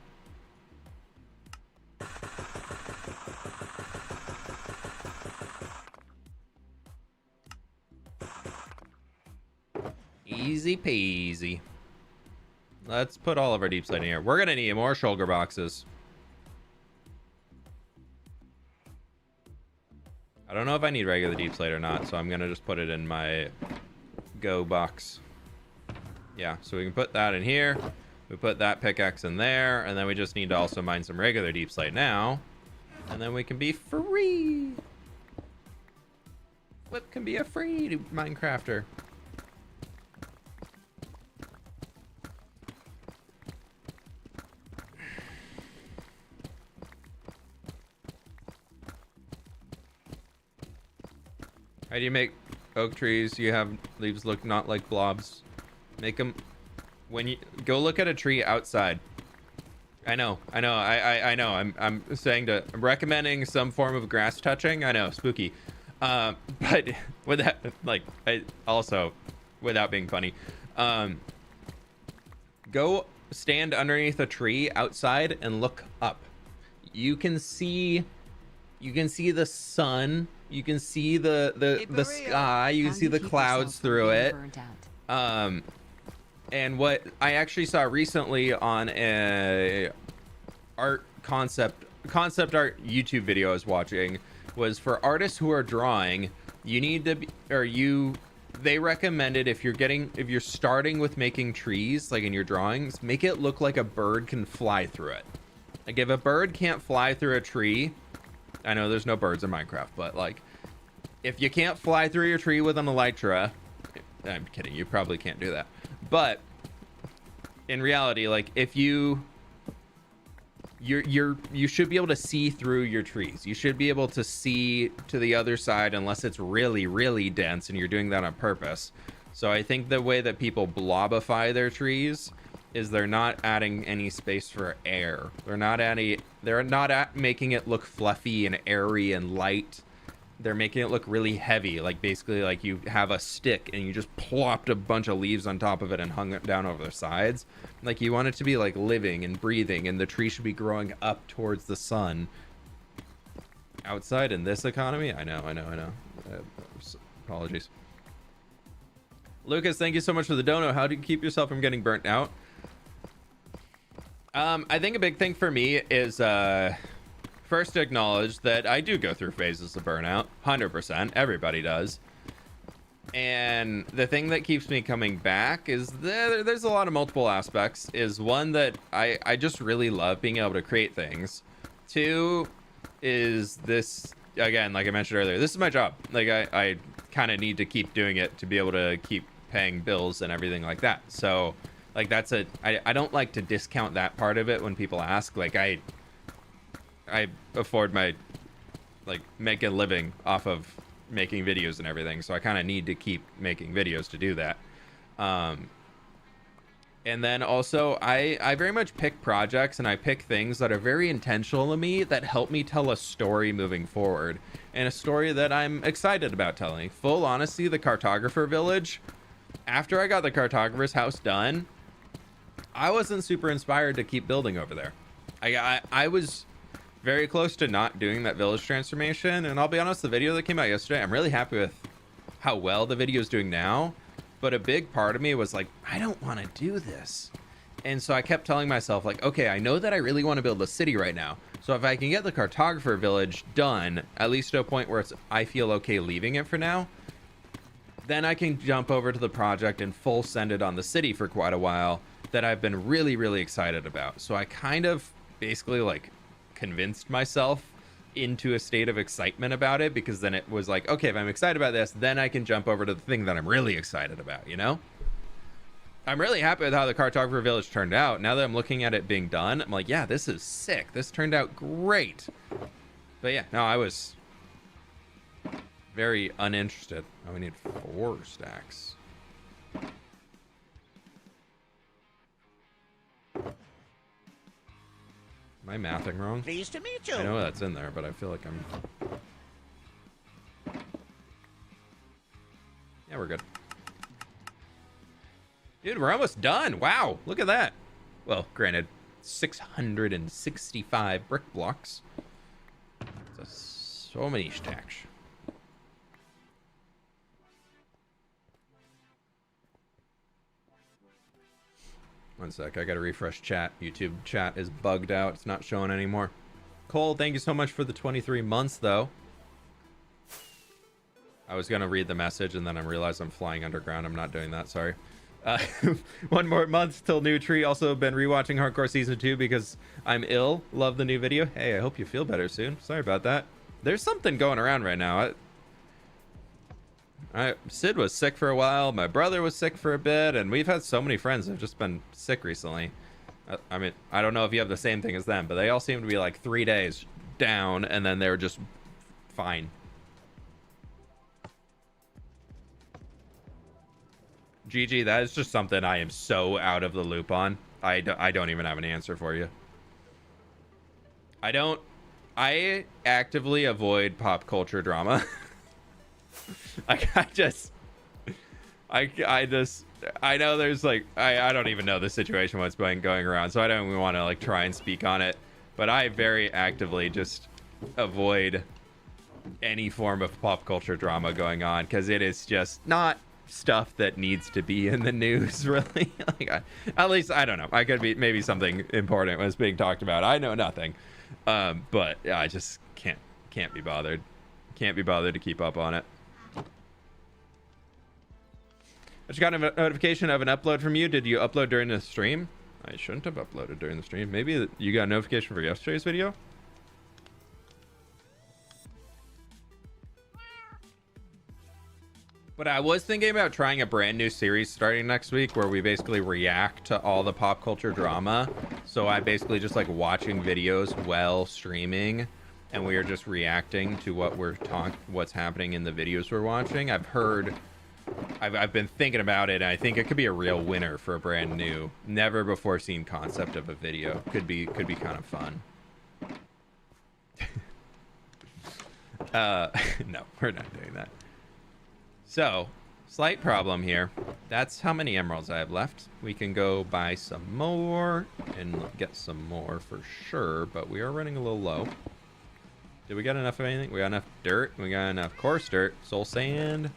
Easy peasy. Let's put all of our deep slate in here. We're gonna need more shulker boxes. I don't know if I need regular deep slate or not, so I'm gonna just put it in my go box. Yeah, so we can put that in here. We put that pickaxe in there, and then we just need to also mine some regular deep slate now, and then we can be free. fWhip can be a free Minecrafter. How do you make oak trees? You have leaves look not like blobs. Make them when you go look at a tree outside. I know. I know. I'm recommending some form of grass touching. I know, spooky. But with that, like, also without being funny, go stand underneath a tree outside and look up. You can see the sun. You can see the sky. You can see the clouds through it. And what I actually saw recently on a concept art YouTube video I was watching was for artists who are drawing, you need to be, they recommended if you're starting with making trees, like in your drawings, make it look like a bird can fly through it. Like if a bird can't fly through a tree, I know there's no birds in Minecraft, but like if you can't fly through your tree with an elytra, I'm kidding, you probably can't do that. But in reality, like if you should be able to see through your trees. You should be able to see to the other side unless it's really, really dense and you're doing that on purpose. So I think the way that people blobify their trees is they're not adding any space for air. They're not making it look fluffy and airy and light. They're making it look really heavy, like basically like you have a stick and you just plopped a bunch of leaves on top of it and hung it down over the sides. Like you want it to be like living and breathing, and the tree should be growing up towards the sun. Outside in this economy? I know. Apologies. Lucas, thank you so much for the dono. How do you keep yourself from getting burnt out? I think a big thing for me is first acknowledge that I do go through phases of burnout. 100%. Everybody does. And the thing that keeps me coming back is there's a lot of multiple aspects. Is one that I just really love being able to create things. Two is this, again, like I mentioned earlier, this is my job. Like I kind of need to keep doing it to be able to keep paying bills and everything like that. So like that's I don't like to discount that part of it when people ask. Like I afford my, like, make a living off of making videos and everything, so I kind of need to keep making videos to do that. And then also I very much pick projects and I pick things that are very intentional to me that help me tell a story moving forward, and a story that I'm excited about telling. Full honesty, the cartographer village, after I got the cartographer's house done, I wasn't super inspired to keep building over there. I was very close to not doing that village transformation, and I'll be honest, the video that came out yesterday, I'm really happy with how well the video is doing now, but a big part of me was like, I don't want to do this. And so I kept telling myself, like, okay, I know that I really want to build a city right now, so if I can get the cartographer village done, at least to a point where I feel okay leaving it for now, then I can jump over to the project and full send it on the city for quite a while that I've been really, really excited about. So I kind of basically like convinced myself into a state of excitement about it, because then it was like, okay, if I'm excited about this, then I can jump over to the thing that I'm really excited about, you know? I'm really happy with how the cartographer village turned out. Now that I'm looking at it being done, I'm like, yeah, this is sick. This turned out great. But yeah, no, I was very uninterested. Oh, we need 4 stacks. Am I mathing wrong? Pleased to meet you. I know that's in there, but I feel like I'm... Yeah, we're good. Dude, we're almost done. Wow, look at that. Well, granted, 665 brick blocks. That's so many stacks. One sec, I gotta refresh chat. YouTube chat is bugged out. It's not showing anymore. Cole, thank you so much for the 23 months, though. I was gonna read the message, and then I realized I'm flying underground. I'm not doing that, sorry. 1 more month till new tree. Also been rewatching Hardcore Season 2 because I'm ill. Love the new video. Hey, I hope you feel better soon. Sorry about that. There's something going around right now. Sid was sick for a while. My brother was sick for a bit, and we've had so many friends that have just been sick recently. I mean, I don't know if you have the same thing as them, but they all seem to be like 3 days down, and then they're just fine. GG, that is just something I am so out of the loop on. I don't even have an answer for you. I actively avoid pop culture drama. I know there's like, I don't even know the situation, what's going around, so I don't even want to like try and speak on it, but I very actively just avoid any form of pop culture drama going on, because it is just not stuff that needs to be in the news, really. Like, at least I don't know, I could be, maybe something important was being talked about. I know nothing, but yeah, I just can't be bothered to keep up on it. I just got a notification of an upload from you. Did you upload during the stream? I shouldn't have uploaded during the stream. Maybe you got a notification for yesterday's video? But I was thinking about trying a brand new series starting next week where we basically react to all the pop culture drama. So I basically just like watching videos while streaming, and we are just reacting to what's happening in the videos we're watching. I've been thinking about it, and I think it could be a real winner for a brand new, never before seen concept of a video. Could be kind of fun. No, we're not doing that. So, slight problem here. That's how many emeralds I have left. We can go buy some more and get some more for sure, but we are running a little low. Did we get enough of anything? We got enough dirt. We got enough coarse dirt. Soul sand.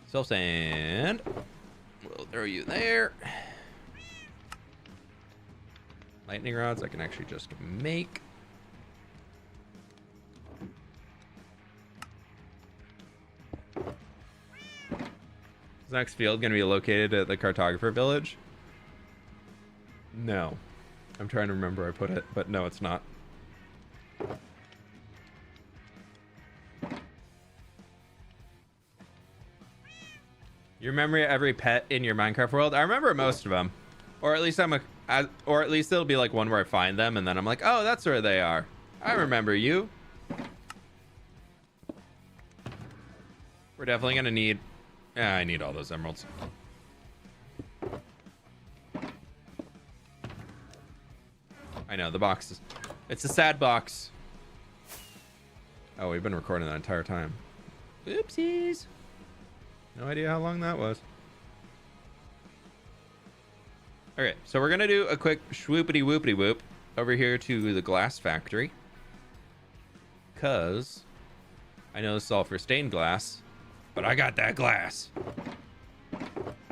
Soul sand. We'll throw you there. Lightning rods I can actually just make. Is the next field going to be located at the cartographer village? No. I'm trying to remember where I put it, but no, it's not. You remember every pet in your Minecraft world? I remember most of them. Or at least or at least it'll be like one where I find them and then I'm like, oh, that's where they are. I remember you. We're definitely gonna need, yeah, I need all those emeralds. I know, the box is, it's a sad box. Oh, we've been recording that entire time. Oopsies. No idea how long that was. Okay, so we're gonna do a quick swoopity whoopity whoop over here to the glass factory, cause I know this is all for stained glass, but I got that glass.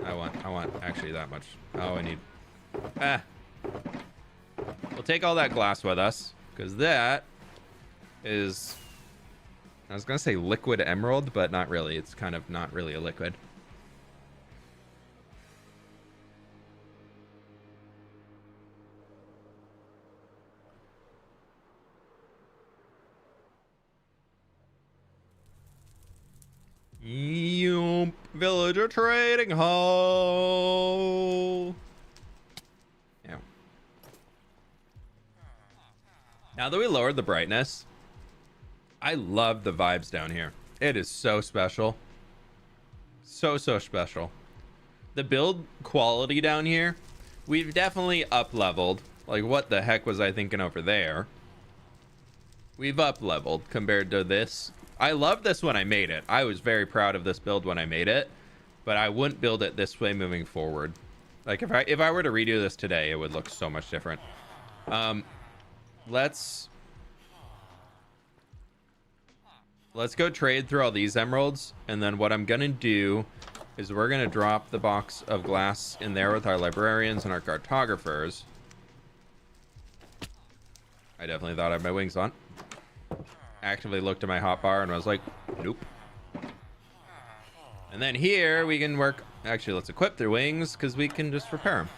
I want actually that much. Oh, I need, we'll take all that glass with us, cause that is, I was gonna say liquid emerald, but not really. It's kind of not really a liquid. Yoomp, villager trading hall. Yeah. Now that we lowered the brightness, I love the vibes down here. It is so special. So special. The build quality down here, we've definitely up-leveled. Like, what the heck was I thinking over there? We've up-leveled compared to this. I loved this when I made it. I was very proud of this build when I made it. but I wouldn't build it this way moving forward. Like if I were to redo this today, it would look so much different. Let's go trade through all these emeralds, and then what I'm gonna do is we're gonna drop the box of glass in there with our librarians and our cartographers. I definitely thought I had my wings on. Actively looked at my hotbar and I was like, nope. And then here we can work. Actually, let's equip their wings because we can just repair them.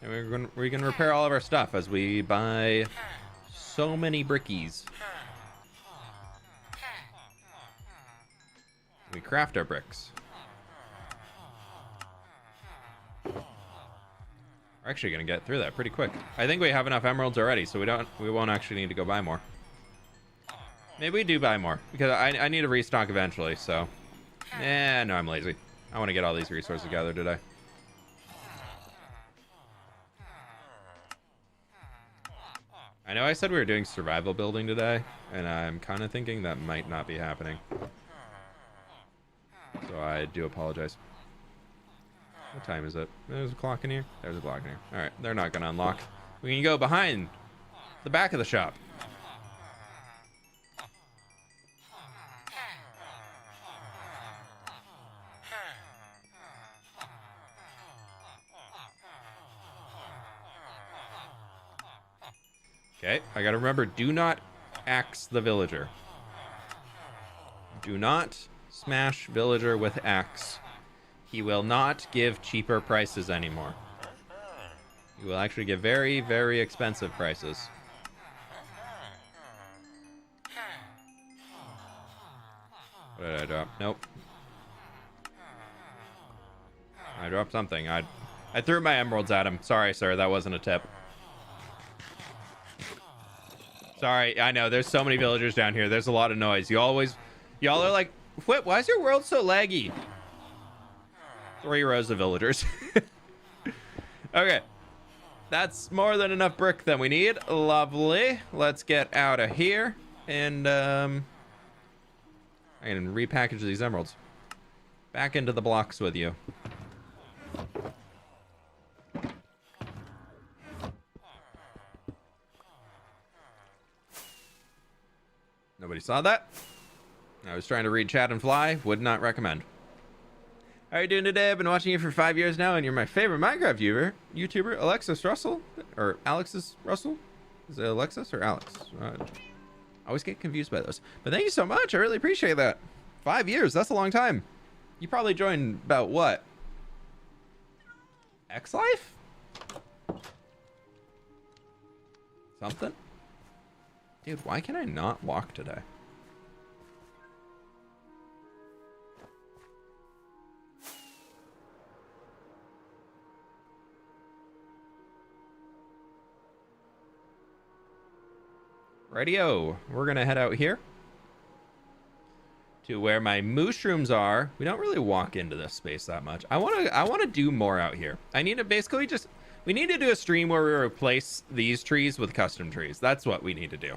And we can repair all of our stuff as we buy so many brickies. We craft our bricks. We're actually gonna get through that pretty quick. I think we have enough emeralds already, so we won't actually need to go buy more. Maybe we do buy more because I need to restock eventually. So, no, I'm lazy. I want to get all these resources gathered today. I know I said we were doing survival building today, and I'm kind of thinking that might not be happening. So I do apologize. What time is it? There's a clock in here? There's a clock in here. Alright, they're not going to unlock. We can go behind the back of the shop. Okay, I gotta remember, do not axe the villager. Do not smash villager with axe. He will not give cheaper prices anymore. He will actually give very, very expensive prices. What did I drop? Nope. I dropped something. I threw my emeralds at him. Sorry, sir. That wasn't a tip. Sorry. I know. There's so many villagers down here. There's a lot of noise. Y'all are like, fWhip, why is your world so laggy? 3 rows of villagers. Okay. That's more than enough brick that we need. Lovely. Let's get out of here. And, I can repackage these emeralds. Back into the blocks with you. Nobody saw that. I was trying to read chat and fly. Would not recommend. How are you doing today? I've been watching you for 5 years now, and you're my favorite Minecraft YouTuber, Alexis Russell, or Alexis Russell? Is it Alexis or Alex? I always get confused by those. But thank you so much. I really appreciate that. 5 years. That's a long time. You probably joined about what? X-Life? Something? Dude, why can I not walk today? Rightio, we're gonna head out here to where my mushrooms are. We don't really walk into this space that much. I wanna do more out here. I need to basically we need to do a stream where we replace these trees with custom trees. That's what we need to do.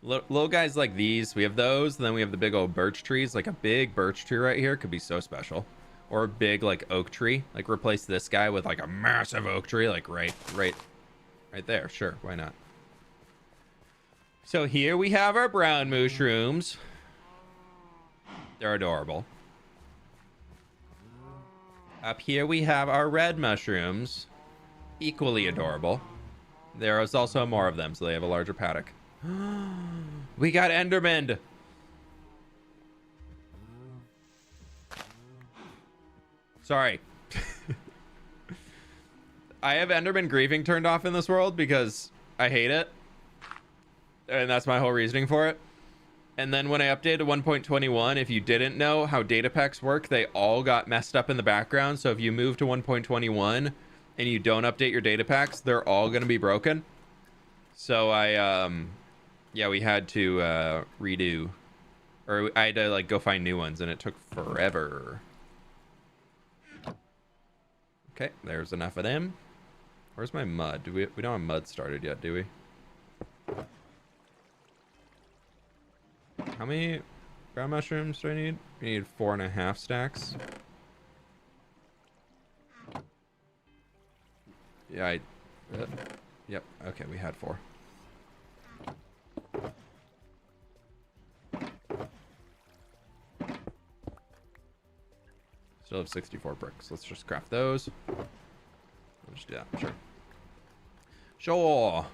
Little guys like these, we have those, and then we have the big old birch trees. Like a big birch tree right here could be so special. Or a big like oak tree. Like replace this guy with like a massive oak tree, like right there. Sure, why not? So here we have our brown mushrooms. They're adorable. Up here we have our red mushrooms. Equally adorable. There is also more of them, so they have a larger paddock. We got Enderman. Sorry. I have Enderman grieving turned off in this world because I hate it. And that's my whole reasoning for it. And then when I updated to 1.21, if you didn't know how data packs work, they all got messed up in the background. So if you move to 1.21 and you don't update your data packs, they're all going to be broken. So yeah, we had to redo, or I had to like go find new ones, and it took forever. Okay, there's enough of them. Where's my mud? We don't have mud started yet, do we? How many ground mushrooms do I need? I need 4.5 stacks. Yeah, yep, okay, we had 4. Still have 64 bricks. Let's just craft those. We'll just do that, sure. Sure.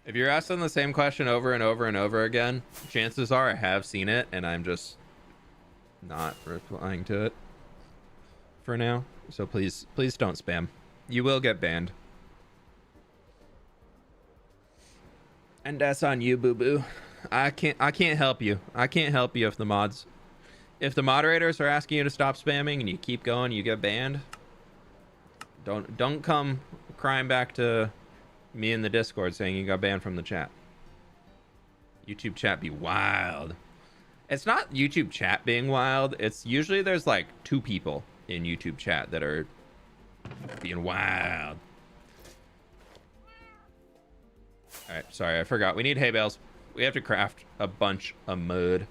If you're asking the same question over and over and over again, chances are I have seen it and I'm just not replying to it for now. So please don't spam. You will get banned. And that's on you, boo-boo. I can't help you. I can't help you if the moderators are asking you to stop spamming and you keep going, you get banned. Don't come crying back to me in the Discord saying you got banned from the chat. YouTube chat be wild. It's not YouTube chat being wild. It's usually there's like 2 people in YouTube chat that are being wild. All right, sorry, I forgot. We need hay bales. We have to craft a bunch of mud.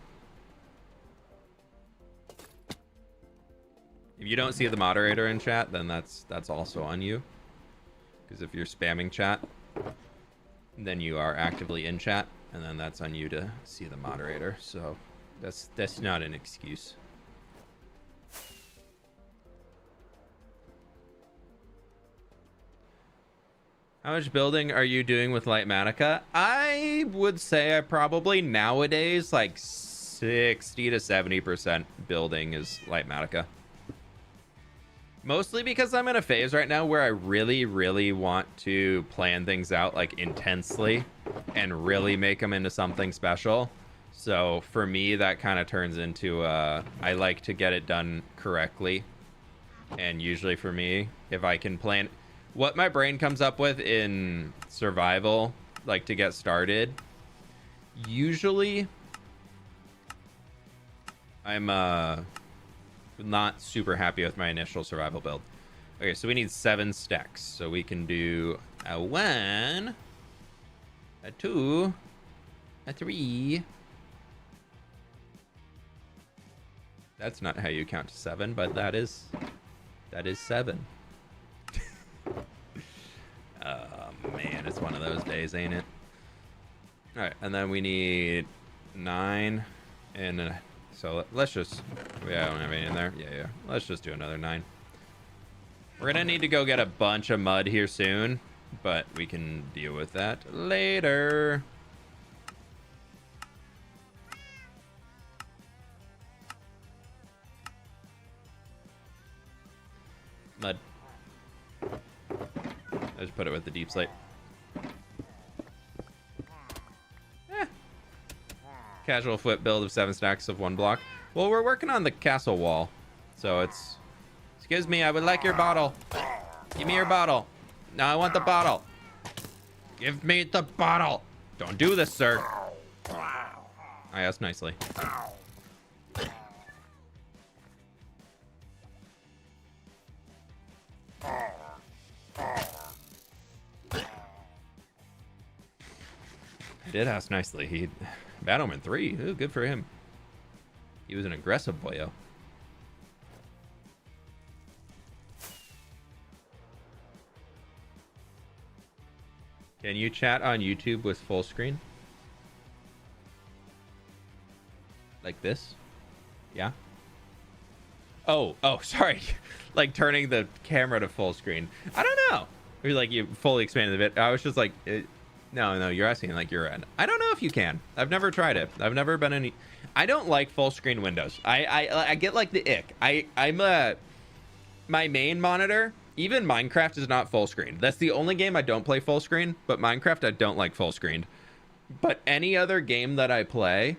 If you don't see the moderator in chat, then that's also on you. Because if you're spamming chat, then you are actively in chat, and then that's on you to see the moderator. So that's not an excuse. How much building are you doing with Lightmatica? I would say I probably nowadays like 60 to 70% building is Lightmatica. Mostly because I'm in a phase right now where I really, really want to plan things out like intensely and really make them into something special. So for me, that kind of turns into I like to get it done correctly. And usually for me, if I can plan what my brain comes up with in survival, like to get started, usually I'm not super happy with my initial survival build. Okay, so we need 7 stacks. So we can do a 1, a 2, a 3. That's not how you count to 7, but that is 7. Oh man, it's one of those days, ain't it? All right, and then we need 9 and so let's just, yeah, I don't have any in there. Yeah. Let's just do another 9. We're gonna need to go get a bunch of mud here soon, but we can deal with that later. Mud. I just put it with the Deepslate. Casual fWhip build of 7 stacks of 1 block. Well, we're working on the castle wall. So it's... Excuse me, I would like your bottle. Give me your bottle. No, I want the bottle. Give me the bottle. Don't do this, sir. I asked nicely. I did ask nicely. He... Bad Omen 3. Ooh, good for him. He was an aggressive boyo. Can you chat on YouTube with full screen? Like this? Yeah? Oh, sorry. Like turning the camera to full screen. I don't know. Or like you fully expanded a bit. I was just like... No, you're asking like your end. I don't know if you can. I've never tried it. I've never been any... I don't like full screen windows. I get like the ick. My main monitor, even Minecraft is not full screen. That's the only game I don't play full screen, but Minecraft I don't like full screen. But any other game that I play,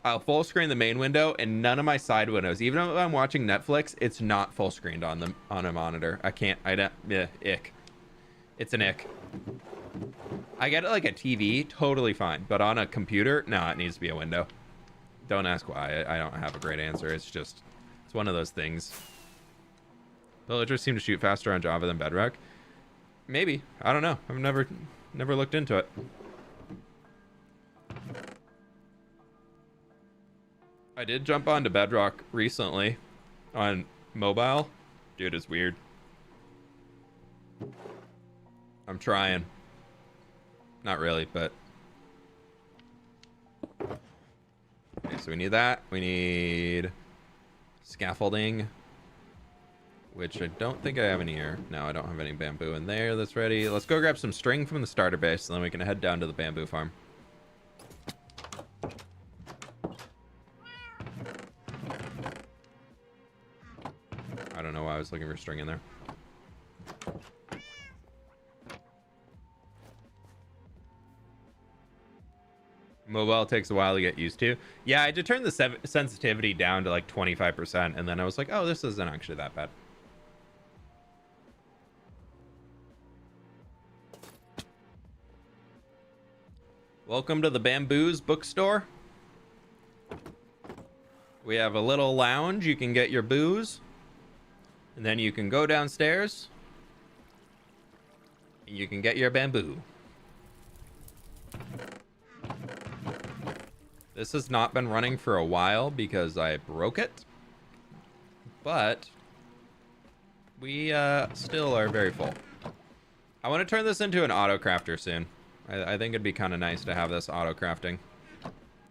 I'll full screen the main window and none of my side windows. Even if I'm watching Netflix, it's not full screened on a monitor. I don't, ick. It's an ick. I get it like a TV, totally fine. But on a computer, no, it needs to be a window. Don't ask why. I don't have a great answer. It's just, it's one of those things. Villagers seem to shoot faster on Java than Bedrock. Maybe. I don't know. I've never looked into it. I did jump onto Bedrock recently on mobile. Dude, it's weird. I'm trying. Not really, but... Okay, so we need that. We need scaffolding, which I don't think I have any here. No, I don't have any bamboo in there that's ready. Let's go grab some string from the starter base, and then we can head down to the bamboo farm. I don't know why I was looking for string in there. Mobile takes a while to get used to. Yeah, I had to turn the sensitivity down to like 25%, and then I was like, oh, this isn't actually that bad. Welcome to the Bamboo's bookstore. We have a little lounge. You can get your booze. And then you can go downstairs. And you can get your bamboo. This has not been running for a while because I broke it. But we still are very full. I want to turn this into an auto crafter soon. I think it'd be kind of nice to have this auto crafting.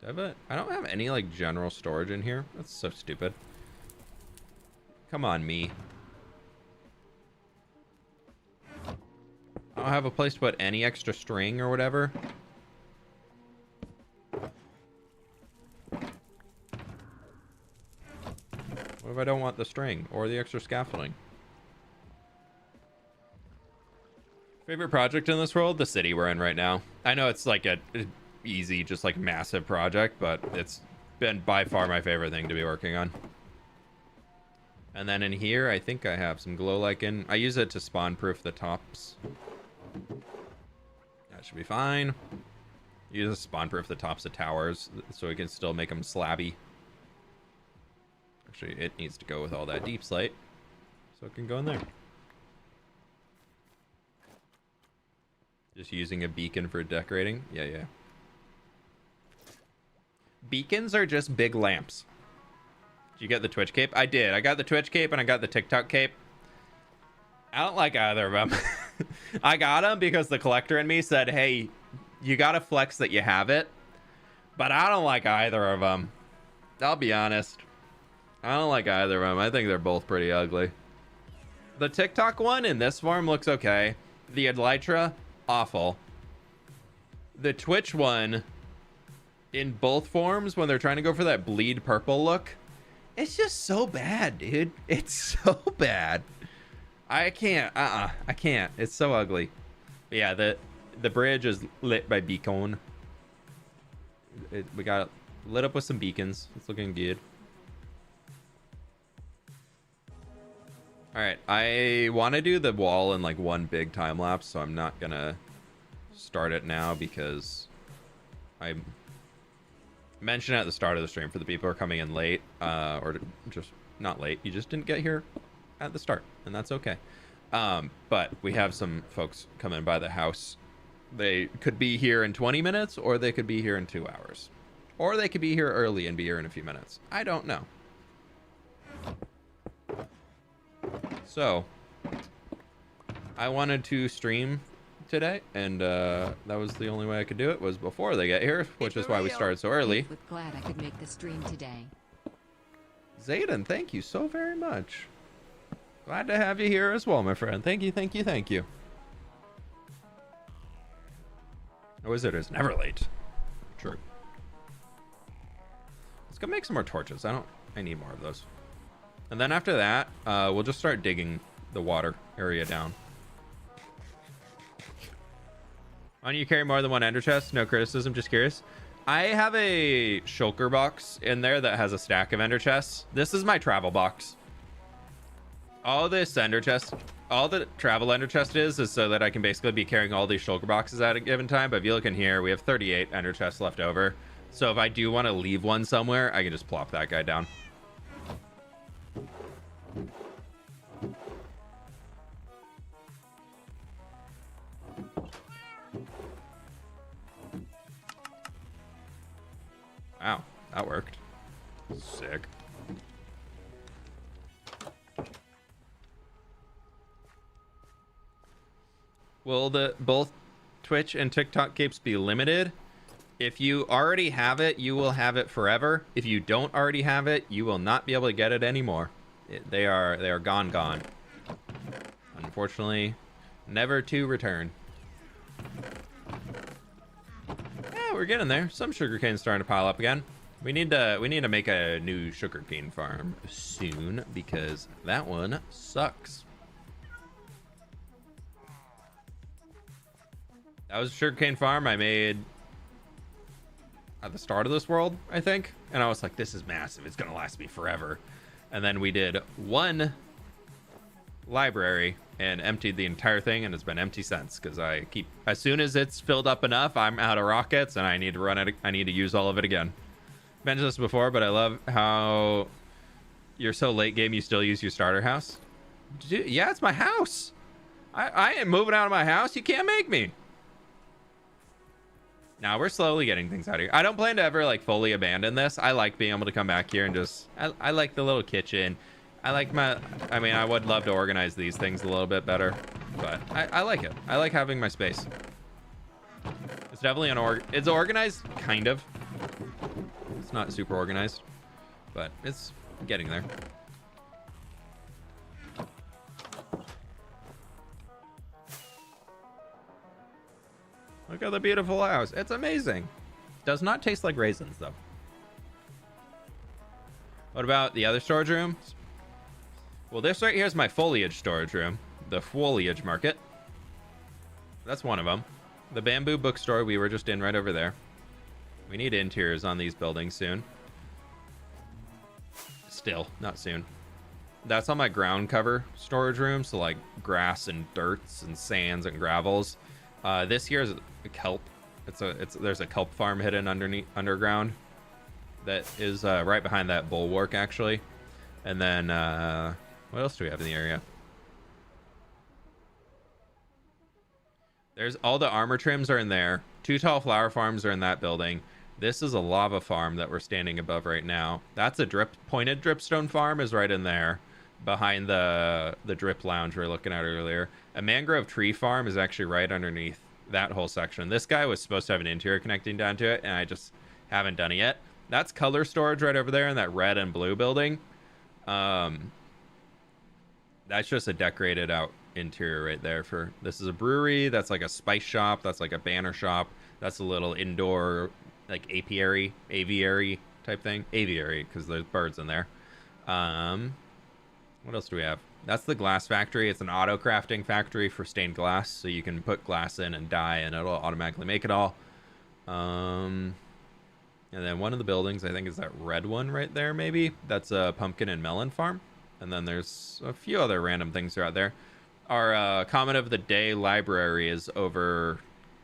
I don't have any like general storage in here. That's so stupid. Come on, me. I don't have a place to put any extra string or whatever. What if I don't want the string or the extra scaffolding? Favorite project in this world? The city we're in right now. I know it's like a easy, just like massive project, but it's been by far my favorite thing to be working on. And then in here, I think I have some glow lichen. I use it to spawn proof the tops. That should be fine. Use it to spawn proof the tops of towers so we can still make them slabby. Actually, it needs to go with all that deep slate, so it can go in there. Just using a beacon for decorating. Yeah. Beacons are just big lamps. Did you get the Twitch cape? I did. I got the Twitch cape and I got the TikTok cape. I don't like either of them. I got them because the collector in me said, hey, you gotta flex that you have it. But I don't like either of them. I'll be honest. I don't like either of them. I think they're both pretty ugly. The TikTok one in this form looks okay. The Elytra, awful. The Twitch one, in both forms, when they're trying to go for that bleed purple look, it's just so bad, dude. It's so bad. I can't. I can't. It's so ugly. But yeah, the bridge is lit by beacon. We got it lit up with some beacons. It's looking good. All right, I want to do the wall in like one big time lapse, so I'm not gonna start it now because I mentioned at the start of the stream for the people who are coming in late, or just not late. You just didn't get here at the start, and that's okay. But we have some folks coming by the house. They could be here in 20 minutes, or they could be here in 2 hours, or they could be here early and be here in a few minutes. I don't know. So I wanted to stream today, and that was the only way I could do it, was before they get here, which is why we started so early. I'm glad I could make the stream today. Zayden, thank you so very much. Glad to have you here as well, my friend. Thank you. A wizard is never late. True. Let's go make some more torches. I need more of those. And then after that, we'll just start digging the water area down. Why don't you carry more than one ender chest? No criticism, just curious. I have a shulker box in there that has a stack of ender chests. This is my travel box. All this ender chest, all the travel ender chest is so that I can basically be carrying all these shulker boxes at a given time. But if you look in here, we have 38 ender chests left over. So if I do want to leave one somewhere, I can just plop that guy down. Wow, that worked. Sick. Will the both Twitch and TikTok capes be limited? If you already have it, you will have it forever. If you don't already have it, you will not be able to get it anymore. They are gone. Unfortunately, never to return. Yeah, we're getting there. Some sugarcane's starting to pile up again. We need to make a new sugarcane farm soon because that one sucks. That was a sugarcane farm I made at the start of this world, I think. And I was like, this is massive. It's going to last me forever. And then we did one library and emptied the entire thing, and it's been empty since because I keep, as soon as it's filled up enough, I'm out of rockets and I need to run it. I need to use all of it again. Mentioned this before, but I love how you're so late game you still use your starter house. Dude, yeah, it's my house. I am moving out of my house. You can't make me. Now we're slowly getting things out of here. I don't plan to ever like fully abandon this. I like being able to come back here and just, I like the little kitchen. I like I mean, I would love to organize these things a little bit better, but I like it. I like having my space. It's definitely it's organized, kind of. It's not super organized, but it's getting there. Look at the beautiful house. It's amazing. Does not taste like raisins, though. What about the other storage rooms? Well, this right here is my foliage storage room. The foliage market. That's one of them. The bamboo bookstore we were just in right over there. We need interiors on these buildings soon. Still, not soon. That's on my ground cover storage room. So like grass and dirts and sands and gravels. This here is a kelp. There's a kelp farm hidden underground that is right behind that bulwark actually. And then what else do we have in the area? There's all the armor trims are in there. 2 tall flower farms are in that building. This is a lava farm that we're standing above right now. That's a pointed dripstone farm is right in there behind the drip lounge we were looking at earlier. A mangrove tree farm is actually right underneath that whole section. This guy was supposed to have an interior connecting down to it, and I just haven't done it yet. That's color storage right over there in that red and blue building. That's just a decorated out interior right there. This is a brewery. That's like a spice shop. That's like a banner shop. That's a little indoor like aviary type thing. Aviary because there's birds in there. What else do we have? That's the glass factory. It's an auto crafting factory for stained glass, so you can put glass in and dye and it'll automatically make it all. And then one of the buildings, I think, is that red one right there, maybe. That's a pumpkin and melon farm. And then there's a few other random things out there. Our comment of the day library is over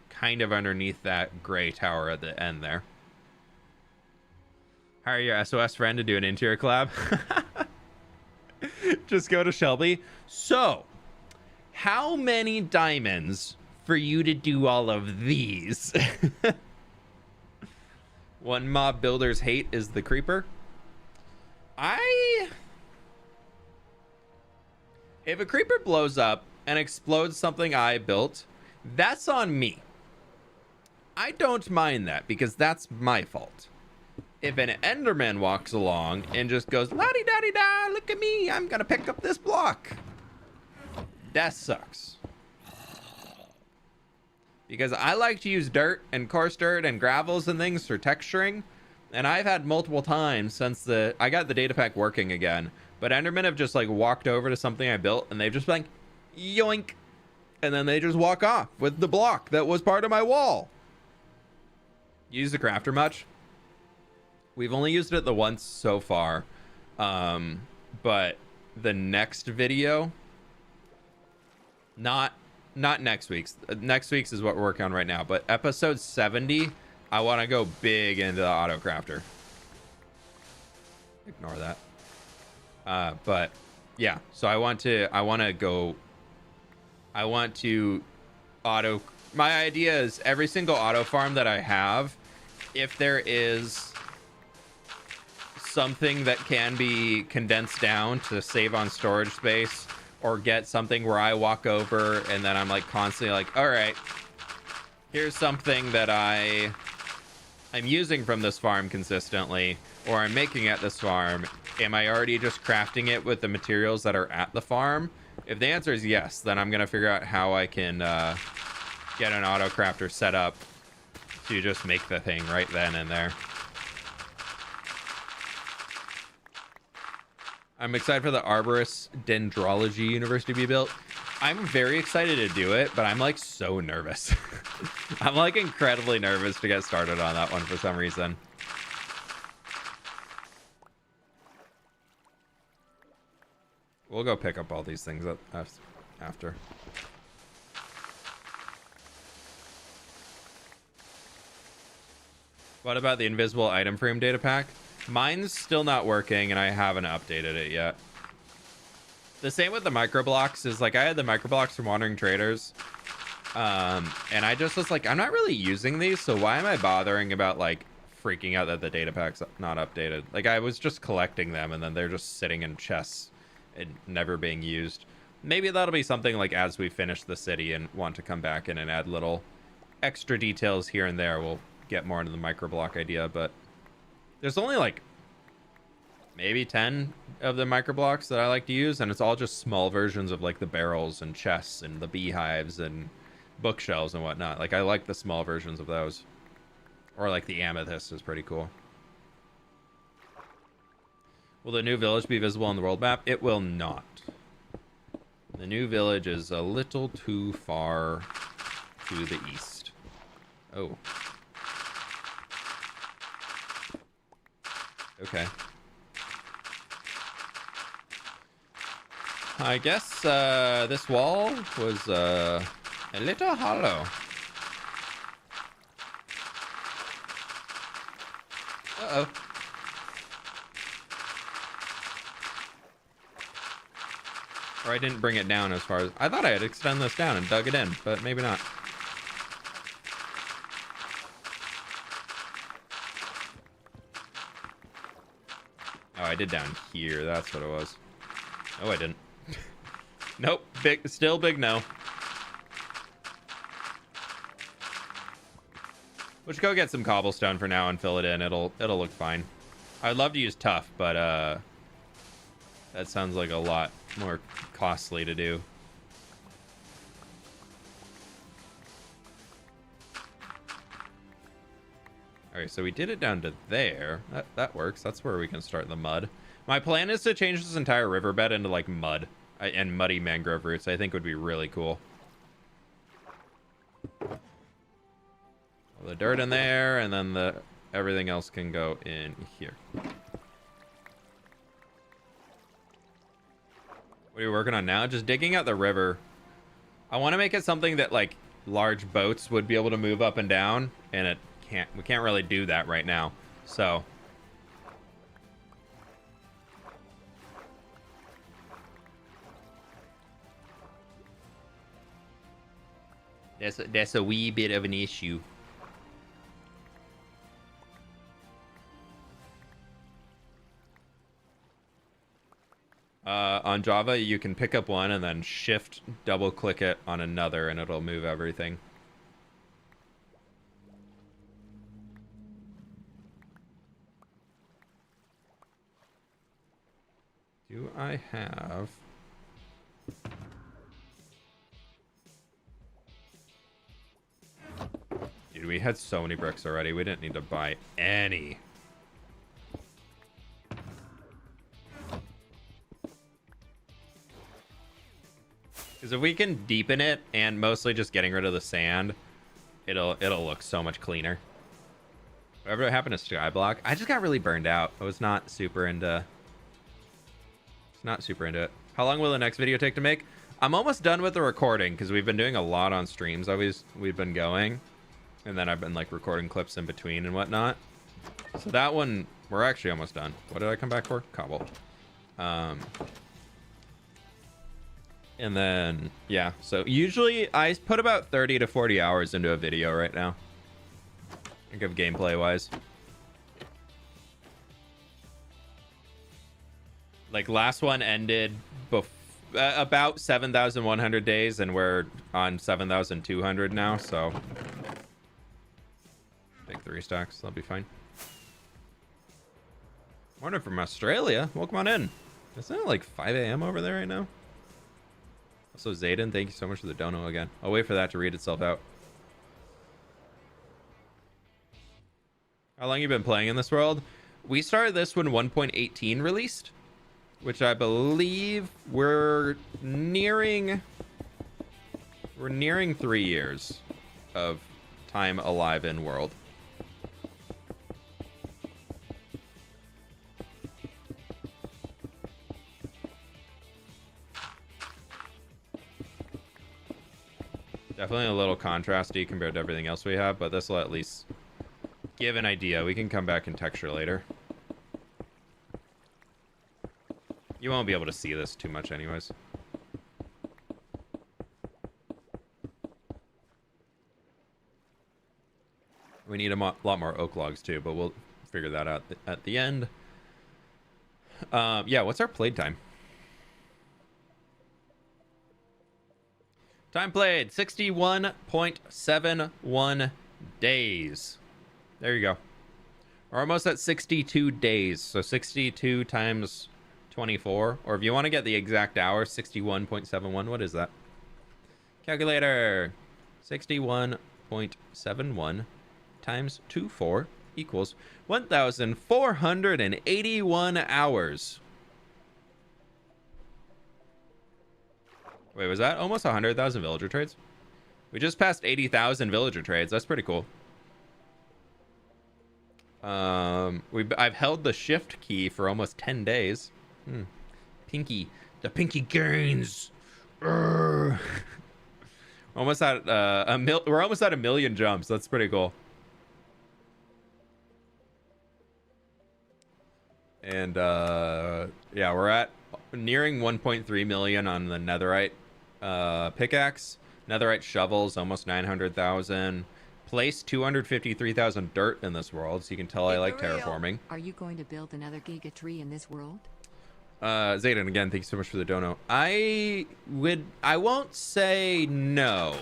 kind of underneath that gray tower at the end there. Hire your SOS friend to do an interior collab. Just go to Shelby. So, how many diamonds for you to do all of these? One mob builders hate is the creeper. If a creeper blows up and explodes something I built, that's on me. I don't mind that because that's my fault. If an Enderman walks along and just goes, la-di-da-di-da, look at me, I'm gonna pick up this block. That sucks. Because I like to use dirt and coarse dirt and gravels and things for texturing. And I've had multiple times since I got the data pack working again. But Endermen have just like walked over to something I built and they've just been like, yoink. And then they just walk off with the block that was part of my wall. Use the crafter much? We've only used it the once so far. But the next video, not next week's. Next week's is what we're working on right now. But episode 70, I want to go big into the auto crafter. Ignore that. But yeah, so I want to auto. My idea is every single auto farm that I have, if there is something that can be condensed down to save on storage space, or get something where I walk over and then I'm like constantly like, all right, here's something that I'm using from this farm consistently, or I'm making at this farm. Am I already just crafting it with the materials that are at the farm? If the answer is yes, then I'm gonna figure out how I can get an auto crafter set up to just make the thing right then and there. I'm excited for the Arborist Dendrology University to be built. I'm very excited to do it, but I'm like so nervous. I'm like incredibly nervous to get started on that one for some reason. We'll go pick up all these things after. What about the invisible item frame data pack? Mine's still not working, and I haven't updated it yet. The same with the microblocks is like I had the microblocks from Wandering Traders, and I just was like, I'm not really using these, so why am I bothering about like freaking out that the data pack's not updated? Like I was just collecting them, and then they're just sitting in chests and never being used. Maybe that'll be something like as we finish the city and want to come back in and add little extra details here and there, we'll get more into the microblock idea, but there's only like maybe 10 of the microblocks that I like to use, and it's all just small versions of like the barrels and chests and the beehives and bookshelves and whatnot. Like I like the small versions of those, or like the amethyst is pretty cool. Will the new village be visible on the world map? It will not. The new village is a little too far to the east. Oh. Okay. I guess this wall was a little hollow. Uh-oh. Or I didn't bring it down as far as... I thought I had extended this down and dug it in, but maybe not. Oh, I did down here. That's what it was. Oh, I didn't. Nope. Still big no. We should go get some cobblestone for now and fill it in. It'll look fine. I'd love to use tough, but that sounds like a lot more costly to do. Alright, so we did it down to there. That works. That's where we can start the mud. My plan is to change this entire riverbed into like mud and muddy mangrove roots. I think would be really cool. All the dirt in there, and then everything else can go in here. What are you working on now? Just digging out the river. I want to make it something that like large boats would be able to move up and down, and we can't really do that right now. So that's a wee bit of an issue. On Java, you can pick up one and then shift double click it on another, and it'll move everything. Do I have... Dude, we had so many bricks already. We didn't need to buy any. Because if we can deepen it and mostly just getting rid of the sand, it'll look so much cleaner. Whatever happened to Skyblock? I just got really burned out. I was not super into... it. How long will the next video take to make? I'm almost done with the recording because we've been doing a lot on streams. We've been going, and then I've been like recording clips in between and whatnot. So that one, we're actually almost done. What did I come back for? Cobble. And then, yeah, so usually I put about 30 to 40 hours into a video right now. I think of gameplay wise. Like last one ended about 7,100 days, and we're on 7,200 now, so take 3 stacks, that'll be fine. Morning from Australia, welcome on in. Isn't it like 5 a.m. over there right now? Also, Zayden, thank you so much for the dono again. I'll wait for that to read itself out. How long you been playing in this world? We started this when 1.18 released, which I believe we're nearing 3 years of time alive in world. Definitely a little contrasty compared to everything else we have, but this will at least give an idea. We can come back and texture later. You won't be able to see this too much anyways. We need a lot more oak logs too, but we'll figure that out at the end. Yeah, what's our play time? Time played, 61.71 days. There you go. We're almost at 62 days. So 62 times 24. Or if you want to get the exact hour, 61.71. What is that? Calculator. 61.71 times 24 equals 1,481 hours. Wait, was that almost 100,000 villager trades? We just passed 80,000 villager trades. That's pretty cool. I've held the shift key for almost 10 days. Pinky. The pinky gains. We're almost at we're almost at 1 million jumps. That's pretty cool. And yeah, we're at nearing 1.3 million on the netherite pickaxe. Netherite shovels, almost 900,000. Place 253,000 dirt in this world, so you can tell I like terraforming. Are you going to build another giga tree in this world? Zayden, again, thank you so much for the dono. I won't say no.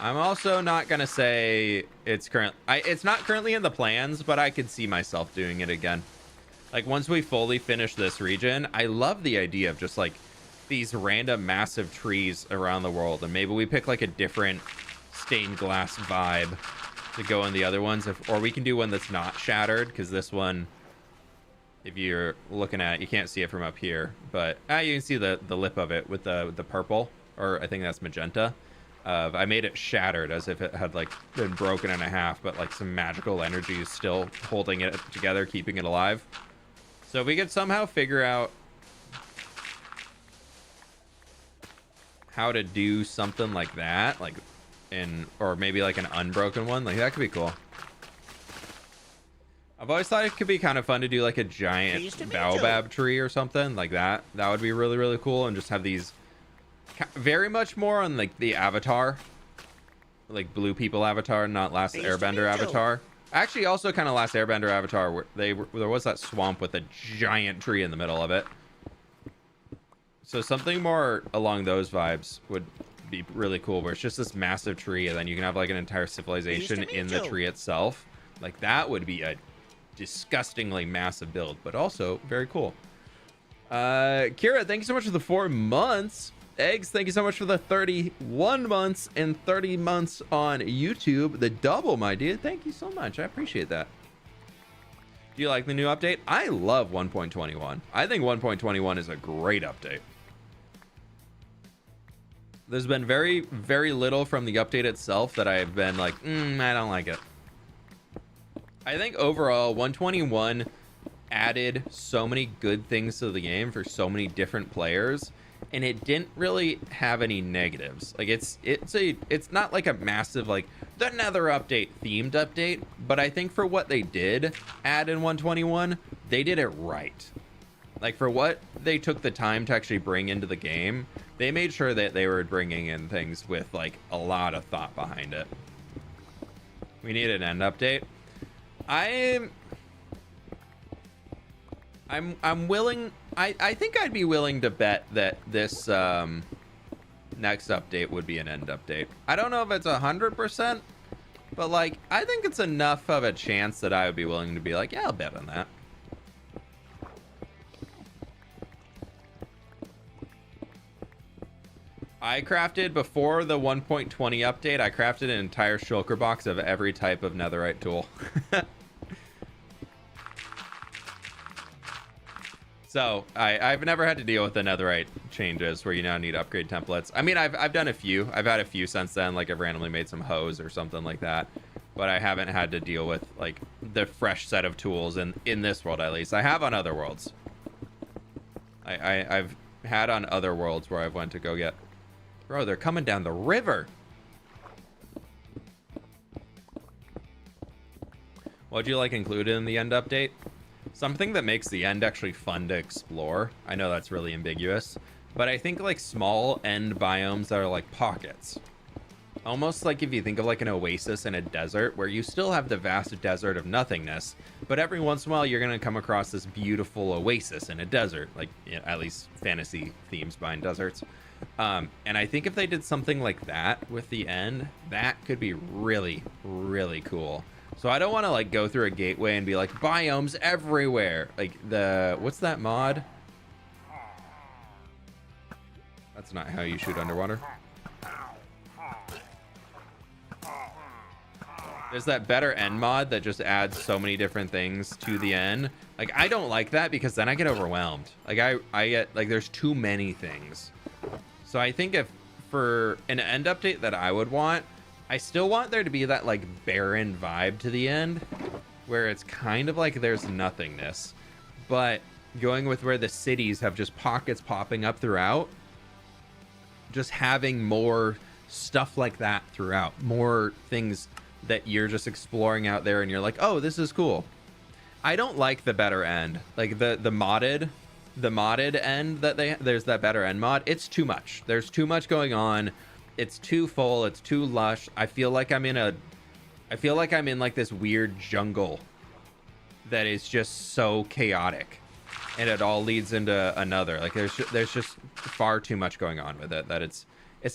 I'm also not gonna say it's not currently in the plans, but I could see myself doing it again. Like once we fully finish this region, I love the idea of just like these random massive trees around the world, and maybe we pick like a different stained glass vibe to go in the other ones, or we can do one that's not shattered, because this one, if you're looking at it, you can't see it from up here, but you can see the lip of it with the purple, or I think that's magenta. I made it shattered as if it had like been broken in half, but like some magical energy is still holding it together, keeping it alive. So if we could somehow figure out how to do something like that, like or maybe like an unbroken one, like that could be cool. I've always thought it could be kind of fun to do like a giant baobab tree or something like that. That would be really, really cool, and just have these very much more on like the Avatar, like Blue People Avatar, not Last Airbender Avatar. Actually, also kind of Last Airbender Avatar, where there was that swamp with a giant tree in the middle of it. So something more along those vibes would be really cool, where it's just this massive tree, and then you can have like an entire civilization in the tree itself. Like that would be a disgustingly massive build, but also very cool. Kira, thank you so much for the 4 months. Eggs, thank you so much for the 31 months and 30 months on YouTube. The double, my dude. Thank you so much. I appreciate that. Do you like the new update? I love 1.21. I think 1.21 is a great update. There's been very, very little from the update itself that I've been like, I don't like it. I think overall, 121 added so many good things to the game for so many different players, and it didn't really have any negatives. Like it's not like a massive like the Nether update themed update, but I think for what they did add in 121, they did it right. Like for what they took the time to actually bring into the game, they made sure that they were bringing in things with like a lot of thought behind it. We need an end update. I'm willing I think I'd be willing to bet that this next update would be an end update. I don't know if it's 100%, but like I think it's enough of a chance that I would be willing to be like, yeah, I'll bet on that. I crafted before the 1.20 update. I crafted an entire shulker box of every type of netherite tool. So I've never had to deal with the netherite changes where you now need upgrade templates. I mean, I've done a few. I've had a few since then. Like I've randomly made some hose or something like that, but I haven't had to deal with like the fresh set of tools in this world at least. I have on other worlds. I've had on other worlds where I've went to go get. Bro, they're coming down the river. What'd you like included in the end update? Something that makes the end actually fun to explore. I know that's really ambiguous, but I think like small end biomes that are like pockets. Almost like if you think of like an oasis in a desert where you still have the vast desert of nothingness, but every once in a while you're going to come across this beautiful oasis in a desert, like at least fantasy themes behind deserts. And I think if they did something like that with the end, that could be really, really cool. So I don't want to like go through a gateway and be like biomes everywhere. Like what's that mod? That's not how you shoot underwater. There's that better end mod that just adds so many different things to the end. Like I don't like that because then I get overwhelmed. Like I get like there's too many things. So I think if for an end update that I would want, I still want there to be that like barren vibe to the end where it's kind of like there's nothingness, but going with where the cities have just pockets popping up throughout, just having more stuff like that throughout, more things that you're just exploring out there and you're like, oh, this is cool. I don't like the better end, like the modded end that there's that better end mod. It's too much. There's too much going on. It's too full. It's too lush. I feel like I'm in like this weird jungle that is just so chaotic, and it all leads into another. Like there's just far too much going on with it that it's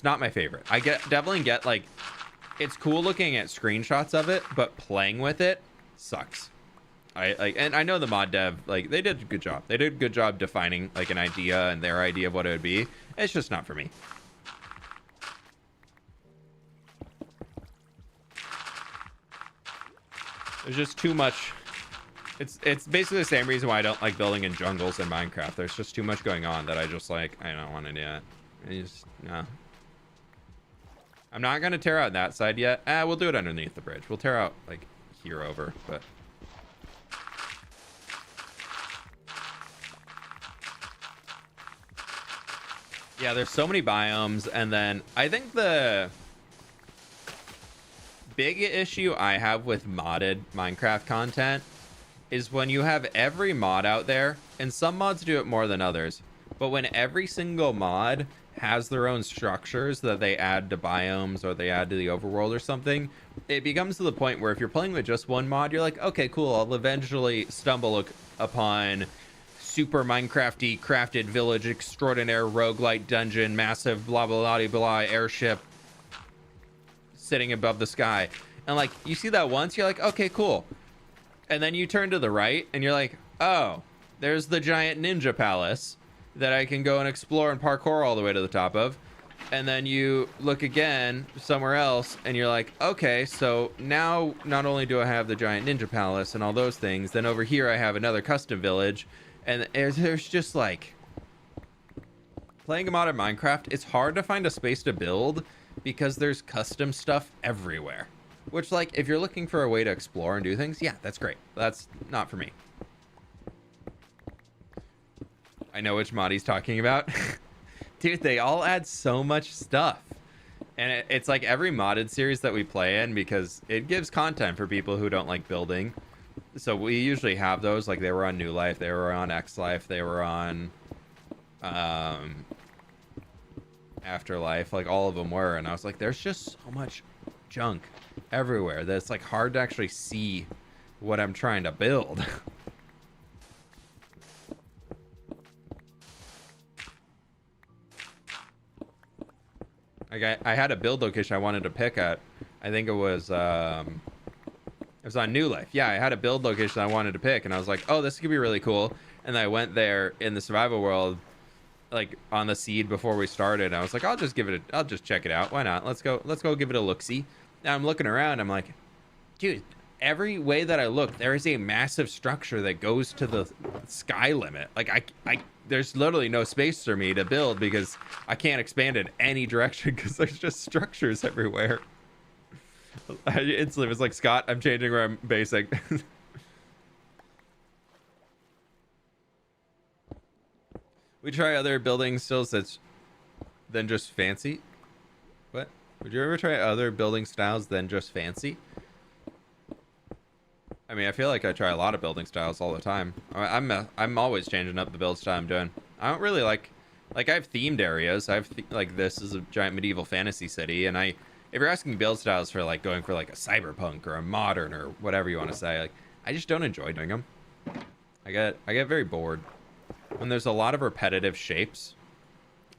not my favorite. I definitely get like it's cool looking at screenshots of it, but playing with it sucks. And I know the mod dev, like they did a good job. They did a good job defining like an idea and their idea of what it would be. It's just not for me. There's just too much. It's basically the same reason why I don't like building in jungles in Minecraft. There's just too much going on that I just like, I don't want to do it. No. I'm not going to tear out that side yet. We'll do it underneath the bridge. We'll tear out like here over, but. Yeah, there's so many biomes. And then I think the big issue I have with modded Minecraft content is when you have every mod out there, and some mods do it more than others, but when every single mod has their own structures that they add to biomes or they add to the overworld or something, it becomes to the point where if you're playing with just one mod, you're like, okay, cool, I'll eventually stumble upon super Minecrafty crafted village extraordinaire roguelite dungeon massive blah blah blah blah airship sitting above the sky, and like you see that once, you're like, okay, cool, and then you turn to the right and you're like, oh, there's the giant ninja palace that I can go and explore and parkour all the way to the top of, and then you look again somewhere else and you're like, okay, so now not only do I have the giant ninja palace and all those things, then over here I have another custom village, and there's just like playing a modern Minecraft, it's hard to find a space to build because there's custom stuff everywhere, which like if you're looking for a way to explore and do things, yeah, that's great. That's not for me. I know which mod he's talking about. Dude, they all add so much stuff, and it's like every modded series that we play in, because it gives content for people who don't like building. So we usually have those, like they were on New Life, they were on X Life, they were on Afterlife, like all of them were, and I was like, there's just so much junk everywhere that it's like hard to actually see what I'm trying to build. I had a build location I wanted to pick at. I think it was on New Life. Yeah, I had a build location I wanted to pick, and I was like, oh, this could be really cool. And I went there in the survival world, like on the seed before we started. And I was like, I'll just check it out. Why not? Let's go give it a look-see. Now I'm looking around. I'm like, dude, every way that I look, there is a massive structure that goes to the sky limit. Like there's literally no space for me to build because I can't expand in any direction because there's just structures everywhere. It's like, Scott, I'm changing where I'm basing. We try other building styles than just fancy. What? Would you ever try other building styles than just fancy? I mean, I feel like I try a lot of building styles all the time. I'm always changing up the build style I'm doing. I don't really like I have themed areas. Like this is a giant medieval fantasy city, and if you're asking build styles for like going for like a cyberpunk or a modern or whatever you want to say, like I just don't enjoy doing them. I get very bored when there's a lot of repetitive shapes.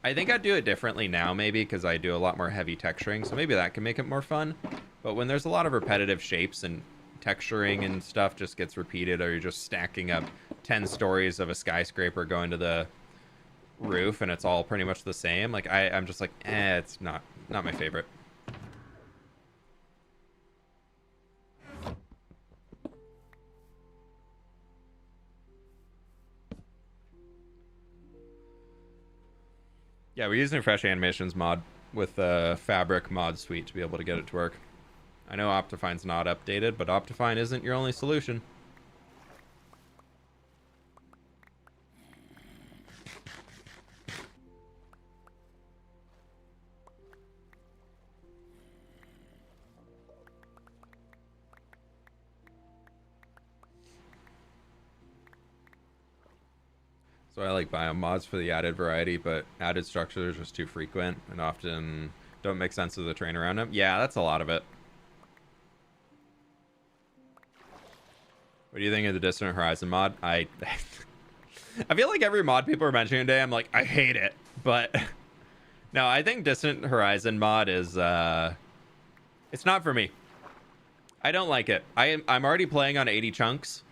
I think I'd do it differently now, maybe because I do a lot more heavy texturing, so maybe that can make it more fun. But when there's a lot of repetitive shapes and texturing and stuff just gets repeated, or you're just stacking up 10 stories of a skyscraper going to the roof and it's all pretty much the same, like I'm just like, it's not my favorite. Yeah, we're using Fresh Animations mod with the Fabric mod suite to be able to get it to work. I know Optifine's not updated, but Optifine isn't your only solution. So I like biome mods for the added variety, but added structures are just too frequent and often don't make sense of the terrain around them. Yeah, that's a lot of it. What do you think of the Distant Horizon mod? I feel like every mod people are mentioning today, I'm like, I hate it. But no, I think Distant Horizon mod is it's not for me. I don't like it. I'm already playing on 80 chunks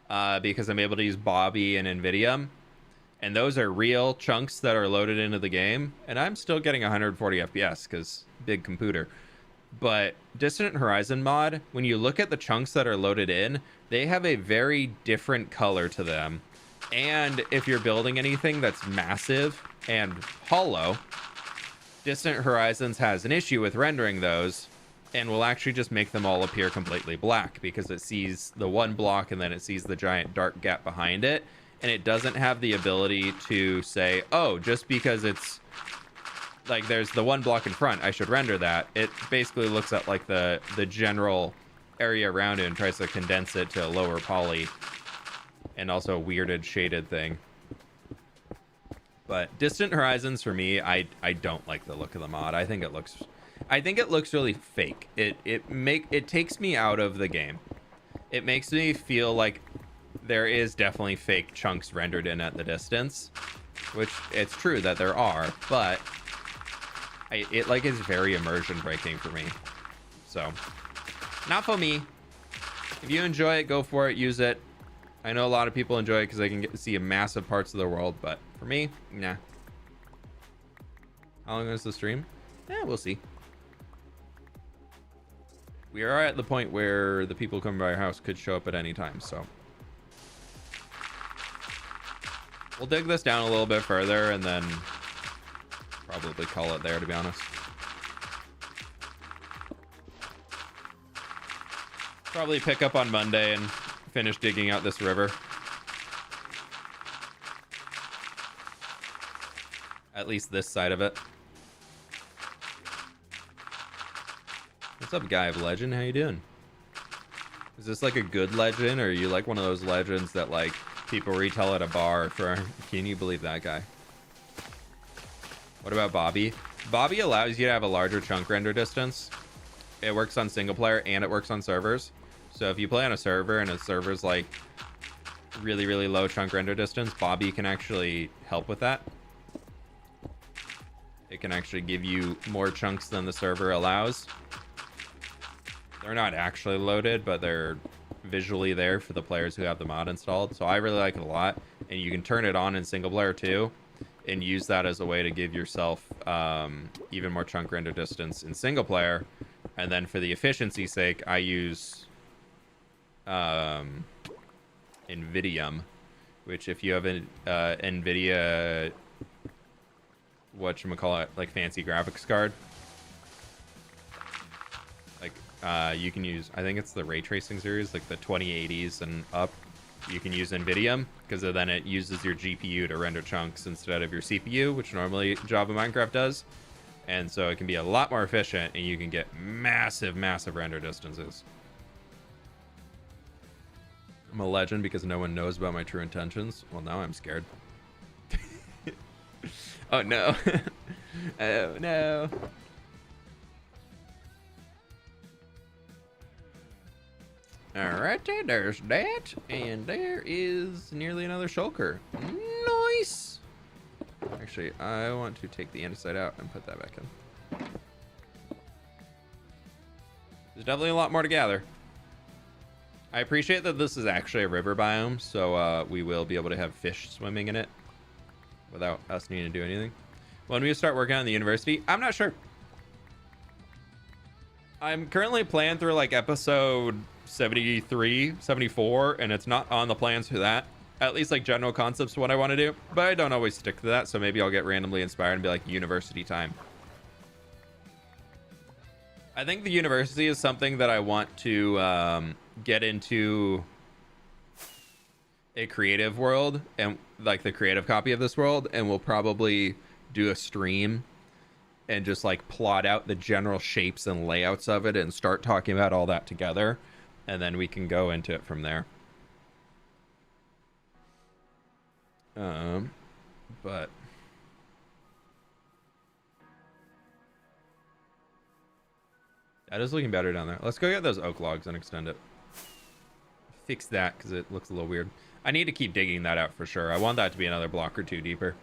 because I'm able to use Bobby and NVIDIA. And those are real chunks that are loaded into the game. And I'm still getting 140 FPS because big computer. But Distant Horizon mod, when you look at the chunks that are loaded in, they have a very different color to them. And if you're building anything that's massive and hollow, Distant Horizons has an issue with rendering those and will actually just make them all appear completely black because it sees the one block and then it sees the giant dark gap behind it. And it doesn't have the ability to say, oh, just because it's like there's the one block in front, I should render that. It basically looks at like the general area around it and tries to condense it to a lower poly and also a weirded shaded thing. But Distant Horizons for me, I don't like the look of the mod. I think it looks really fake. It takes me out of the game. It makes me feel like there is definitely fake chunks rendered in at the distance, which it's true that there are, but it like is very immersion breaking for me. So not for me. If you enjoy it, go for it, use it. I know a lot of people enjoy it because they can get to see massive parts of the world, but for me, nah. How long is the stream? Yeah, we'll see. We are at the point where the people coming by our house could show up at any time, so we'll dig this down a little bit further and then probably call it there, to be honest. Probably pick up on Monday and finish digging out this river. At least this side of it. What's up, Guy of Legend? How you doing? Is this like a good legend, or are you like one of those legends that like people retell at a bar for? Can you believe that guy? What about Bobby? Bobby allows you to have a larger chunk render distance. It works on single player and it works on servers. So if you play on a server and a server's like really, really low chunk render distance, Bobby can actually help with that. it can actually give you more chunks than the server allows. They're not actually loaded, but they're visually there for the players who have the mod installed. So I really like it a lot. And you can turn it on in single player too, and use that as a way to give yourself even more chunk render distance in single player. And then for the efficiency's sake, I use NVIDIA, which if you have an NVIDIA, whatchamacallit, like fancy graphics card, like you can use, I think it's the ray tracing series, like the 2080s and up, you can use NVIDIA because then it uses your GPU to render chunks instead of your CPU, which normally Java Minecraft does. And so it can be a lot more efficient and you can get massive, massive render distances. I'm a legend because no one knows about my true intentions. Well, now I'm scared. Oh no. Oh no. Alright, there's that. And there is nearly another shulker. Nice. Actually, I want to take the andesite out and put that back in. There's definitely a lot more to gather. I appreciate that this is actually a river biome, so we will be able to have fish swimming in it without us needing to do anything. When we start working on the university, I'm not sure. I'm currently playing through like episode 73, 74, and it's not on the plans for that. At least like general concepts of what I want to do, but I don't always stick to that, so maybe I'll get randomly inspired and be like, university time. I think the university is something that I want to get into a creative world, and like the creative copy of this world, and we'll probably do a stream and just like plot out the general shapes and layouts of it and start talking about all that together, and then we can go into it from there. But that is looking better down there. Let's go get those oak logs and extend it. Fix that because it looks a little weird. I need to keep digging that out for sure. I want that to be another block or two deeper.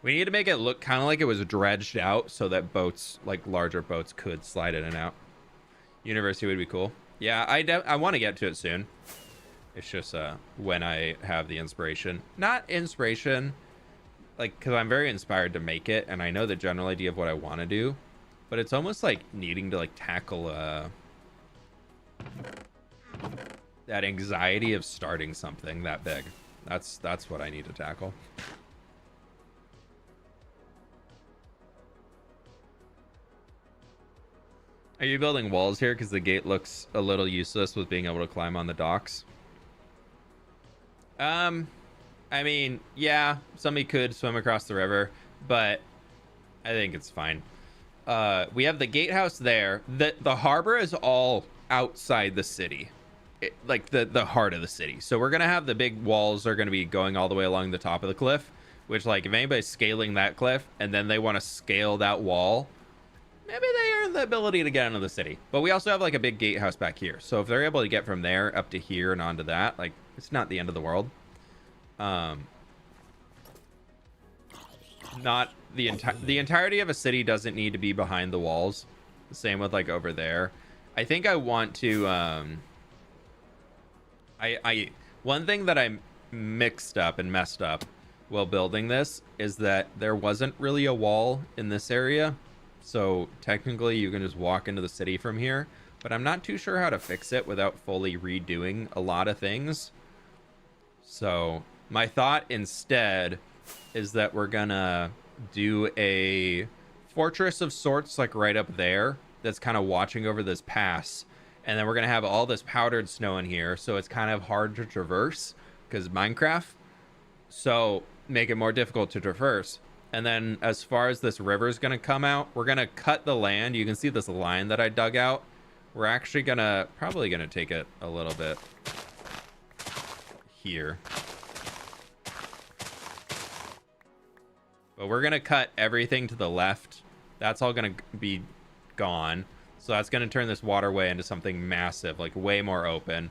We need to make it look kind of like it was dredged out so that boats, like larger boats, could slide in and out. University would be cool. Yeah, I want to get to it soon. It's just when I have the inspiration. Not inspiration, like, because I'm very inspired to make it, and I know the general idea of what I want to do, but it's almost like needing to like tackle that anxiety of starting something that big. That's what I need to tackle. Are you building walls here because the gate looks a little useless with being able to climb on the docks? I mean, yeah, somebody could swim across the river, but I think it's fine. We have the gatehouse there. The harbor is all outside the city, like the heart of the city. So we're gonna have the big walls are gonna be going all the way along the top of the cliff, which, like, if anybody's scaling that cliff and then they want to scale that wall, maybe they earn the ability to get into the city. But we also have like a big gatehouse back here, so if they're able to get from there up to here and onto that, like, it's not the end of the world. Not the entirety of a city doesn't need to be behind the walls. Same with like over there. I think I want to one thing that I mixed up and messed up while building this is that there wasn't really a wall in this area. So technically you can just walk into the city from here, but I'm not too sure how to fix it without fully redoing a lot of things. So my thought instead is that we're gonna do a fortress of sorts, like right up there, that's kind of watching over this pass, and then we're gonna have all this powdered snow in here, so it's kind of hard to traverse because Minecraft, so make it more difficult to traverse. And then as far as this river is gonna come out, we're gonna cut the land. You can see this line that I dug out. We're actually probably gonna take it a little bit here. But we're gonna cut everything to the left. That's all gonna be gone. So that's gonna turn this waterway into something massive, like way more open.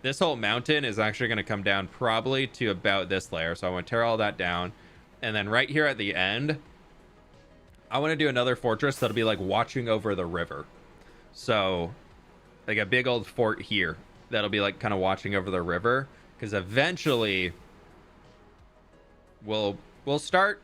This whole mountain is actually gonna come down probably to about this layer. So I want to tear all that down. And then right here at the end, I want to do another fortress that'll be like watching over the river. So like a big old fort here that'll be like kind of watching over the river, because eventually we'll start,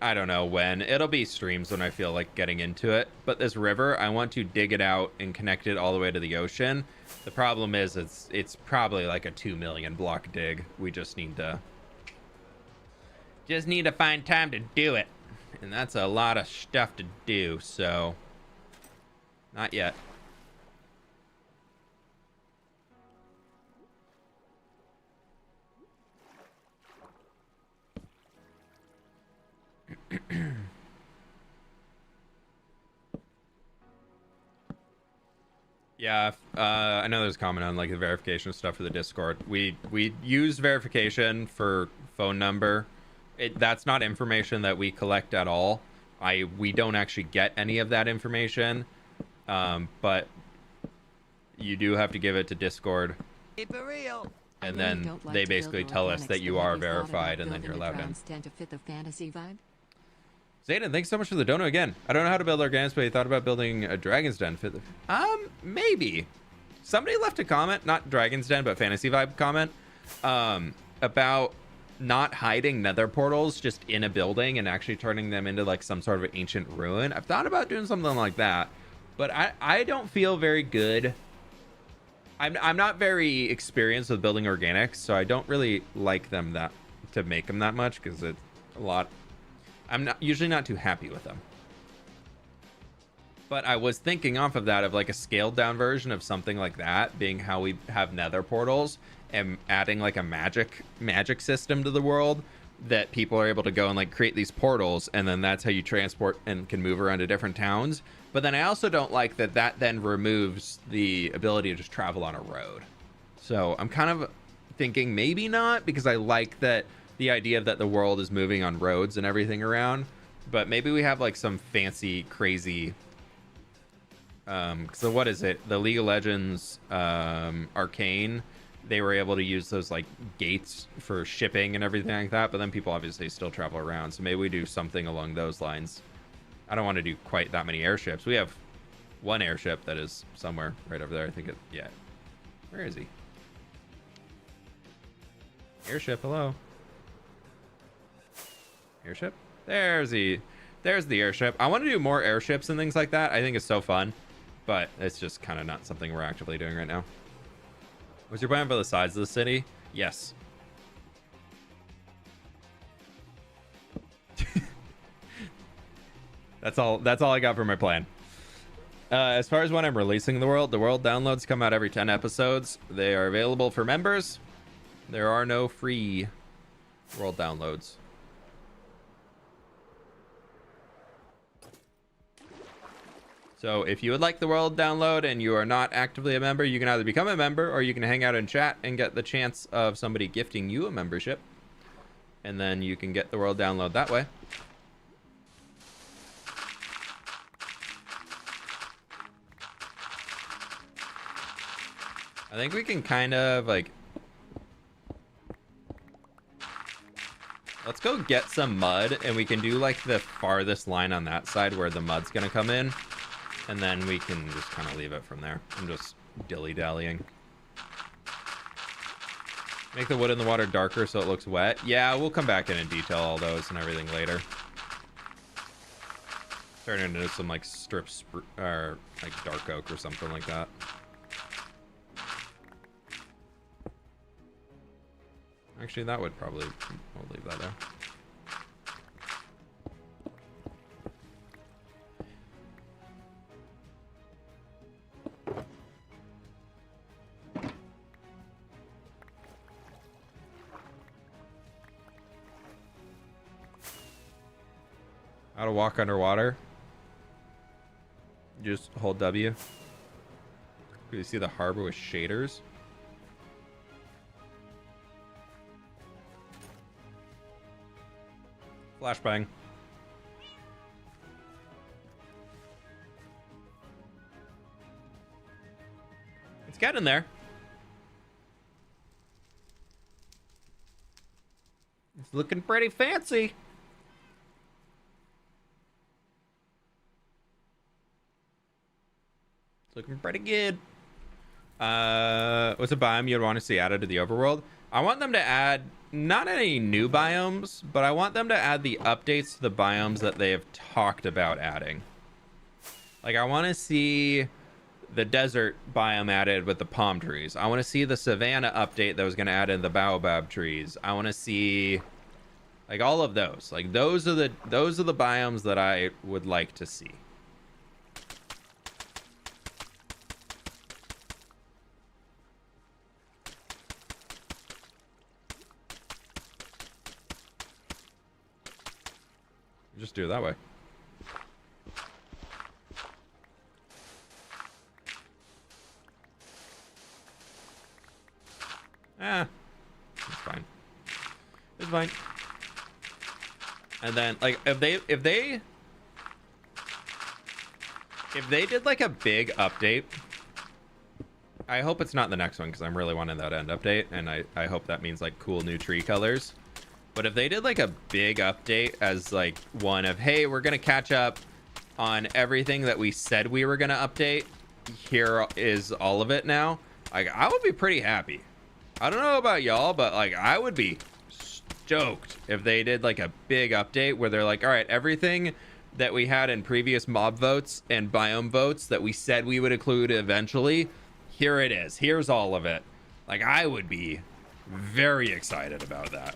I don't know when, it'll be streams when I feel like getting into it, but this river, I want to dig it out and connect it all the way to the ocean. The problem is it's probably like a 2 million block dig. We just need to find time to do it, and that's a lot of stuff to do, so not yet. Yeah, I know there's a comment on like the verification stuff for the Discord. We use verification for phone number. That's not information that we collect at all. We don't actually get any of that information, but you do have to give it to Discord. Keep it real. And then they basically tell us that you are verified, and then you're allowed in. To fit the fantasy vibe. Zayden, thanks so much for the dono again. I don't know how to build organics, but you thought about building a Dragon's Den. Maybe. Somebody left a comment, not Dragon's Den, but Fantasy Vibe comment, about not hiding nether portals just in a building and actually turning them into like some sort of ancient ruin. I've thought about doing something like that, but I don't feel very good. I'm not very experienced with building organics, so I don't really like them to make them that much, because it's a lot. I'm usually not too happy with them. But I was thinking off of that of like a scaled down version of something like that, being how we have nether portals and adding like a magic system to the world, that people are able to go and like create these portals, and then that's how you transport and can move around to different towns. But then I also don't like that then removes the ability to just travel on a road. So I'm kind of thinking maybe not, because I like that the idea that the world is moving on roads and everything around, but maybe we have like some fancy crazy so what is it, the League of Legends Arcane, they were able to use those like gates for shipping and everything like that, but then people obviously still travel around, so maybe we do something along those lines. I don't want to do quite that many airships. We have one airship that is somewhere right over there, I think yeah, where is he? Airship, hello. Airship? There's the airship. I want to do more airships and things like that. I think it's so fun, but it's just kind of not something we're actively doing right now. What's your plan for the size of the city? Yes. That's all I got for my plan. As far as when I'm releasing the world downloads come out every 10 episodes. They are available for members. There are no free world downloads. So if you would like the world download and you are not actively a member, you can either become a member or you can hang out in chat and get the chance of somebody gifting you a membership. And then you can get the world download that way. I think we can kind of like, let's go get some mud, and we can do like the farthest line on that side where the mud's gonna come in. And then we can just kind of leave it from there. I'm just dilly-dallying. Make the wood in the water darker so it looks wet. Yeah, we'll come back in and detail all those and everything later. Turn it into some like or like dark oak or something like that. Actually, that would probably, we'll leave that there. How to walk underwater. Just hold W. You see the harbor with shaders. Flashbang. It's getting there. It's looking pretty fancy. Looking pretty good. What's a biome you'd want to see added to the overworld? I want them to add not any new biomes, but I want them to add the updates to the biomes that they have talked about adding. Like, I want to see the desert biome added with the palm trees. I want to see the savanna update that was going to add in the baobab trees. I want to see like all of those. Like, those are the biomes that I would like to see. Just do it that way. It's fine. It's fine. And then, like, if they did like a big update, I hope it's not the next one because I'm really wanting that end update, and I hope that means like cool new tree colors. But if they did like a big update as like one of, hey, we're gonna catch up on everything that we said we were gonna update, here is all of it now, like, I would be pretty happy. I don't know about y'all, but like, I would be stoked if they did like a big update where they're like, all right, everything that we had in previous mob votes and biome votes that we said we would include eventually, here it is. Here's all of it. Like, I would be very excited about that.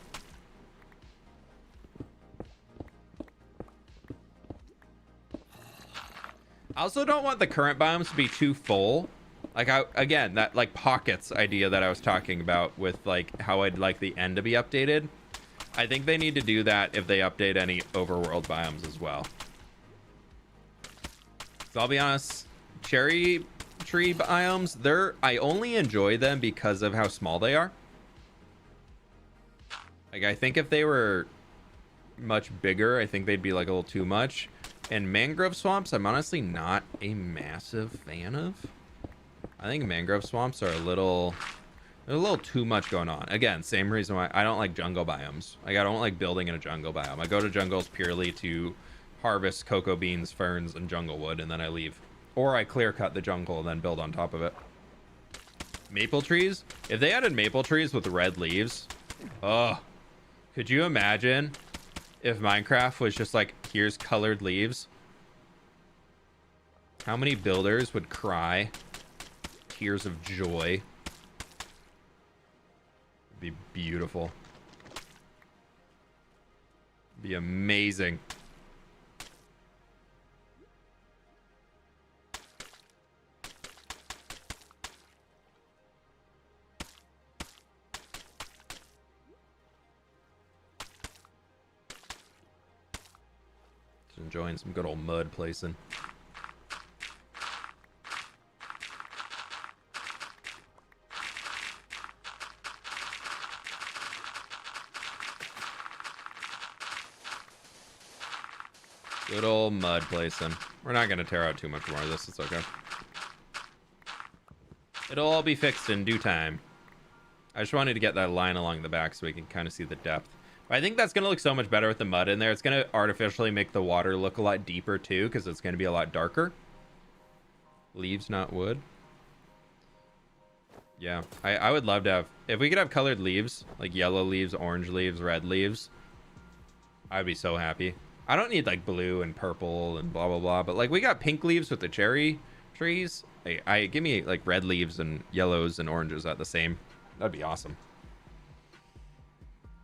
I also don't want the current biomes to be too full. Like, again, that like pockets idea that I was talking about with like how I'd like the end to be updated. I think they need to do that if they update any overworld biomes as well. So I'll be honest, cherry tree biomes, I only enjoy them because of how small they are. Like, I think if they were much bigger, I think they'd be like a little too much. And mangrove swamps, I'm honestly not a massive fan of. I think mangrove swamps are a little too much going on. Again, same reason why I don't like jungle biomes. Like, I don't like building in a jungle biome. I go to jungles purely to harvest cocoa beans, ferns, and jungle wood, and then I leave. Or I clear cut the jungle and then build on top of it. Maple trees, if they added maple trees with red leaves, oh, could you imagine if Minecraft was just like, here's colored leaves? How many builders would cry tears of joy? It'd be beautiful. It'd be amazing. Enjoying some good old mud placing. Good old mud placing. We're not going to tear out too much more of this. It's okay. It'll all be fixed in due time. I just wanted to get that line along the back so we can kind of see the depth. I think that's going to look so much better with the mud in there. It's going to artificially make the water look a lot deeper too, because it's going to be a lot darker. Leaves, not wood. Yeah, I would love to have, if we could have colored leaves, like yellow leaves, orange leaves, red leaves, I'd be so happy. I don't need like blue and purple and blah, blah, blah, but like we got pink leaves with the cherry trees. Give me like red leaves and yellows and oranges at the same. That'd be awesome.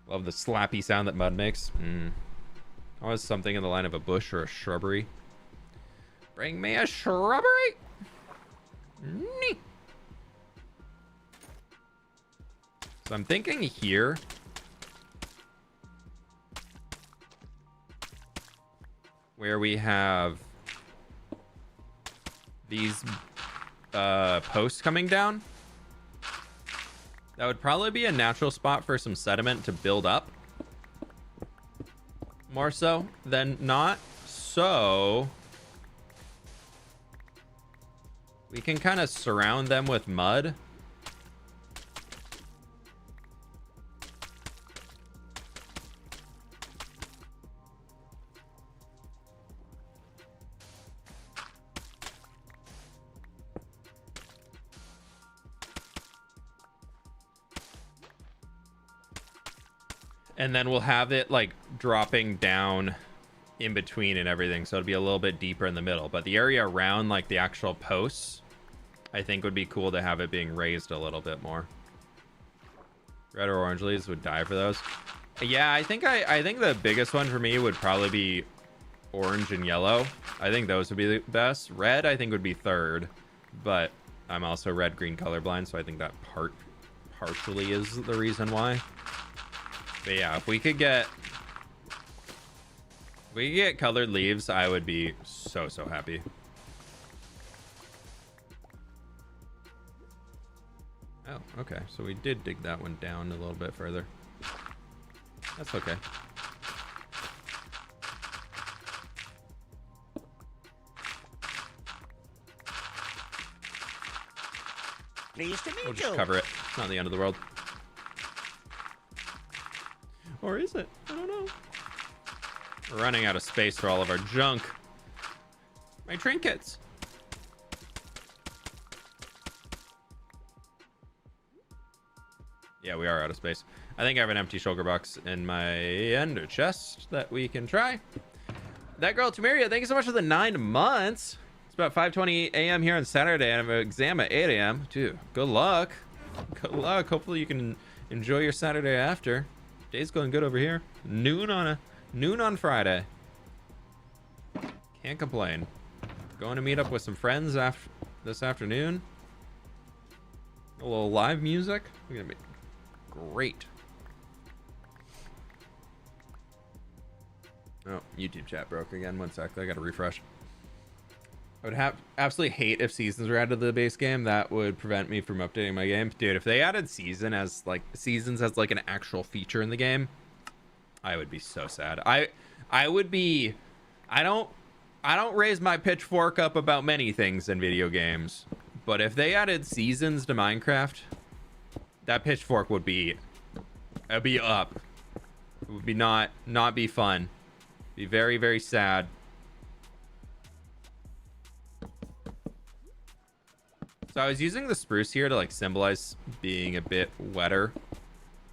Love the slappy sound that mud makes. Always something in the line of a bush or a shrubbery. Bring me a shrubbery. Nee. So I'm thinking here. Where we have these posts coming down. That would probably be a natural spot for some sediment to build up. More so than not. So we can kind of surround them with mud. And then we'll have it like dropping down in between and everything, so it'll be a little bit deeper in the middle. But the area around like the actual posts, I think would be cool to have it being raised a little bit more. Red or orange leaves would die for those. Yeah, I think the biggest one for me would probably be orange and yellow. I think those would be the best. Red I think would be third, but I'm also red green colorblind, so I think that partially is the reason why. But yeah, if we could get colored leaves, I would be so happy. Oh, okay. So we did dig that one down a little bit further. That's okay. Pleased to meet you. We'll just cover it. It's not the end of the world. Or is it? I don't know. We're running out of space for all of our junk. My trinkets. Yeah, we are out of space. I think I have an empty shulker box in my ender chest that we can try. That girl, Tamiria, thank you so much for the 9 months. It's about 5:20 a.m. here on Saturday, and I have an exam at 8 a.m. Dude, good luck. Good luck. Hopefully you can enjoy your Saturday after. Day's going good over here. Noon on Friday. Can't complain. Going to meet up with some friends this afternoon. A little live music. We're gonna be great. Oh, YouTube chat broke again. 1 sec. I gotta refresh. I would absolutely hate if seasons were added to the base game. That would prevent me from updating my game. Dude, if they added seasons as like an actual feature in the game, I would be so sad. I would be. I don't raise my pitchfork up about many things in video games, but if they added seasons to Minecraft, that pitchfork would be up. It would be not be fun. Be very, very sad. So I was using the spruce here to like symbolize being a bit wetter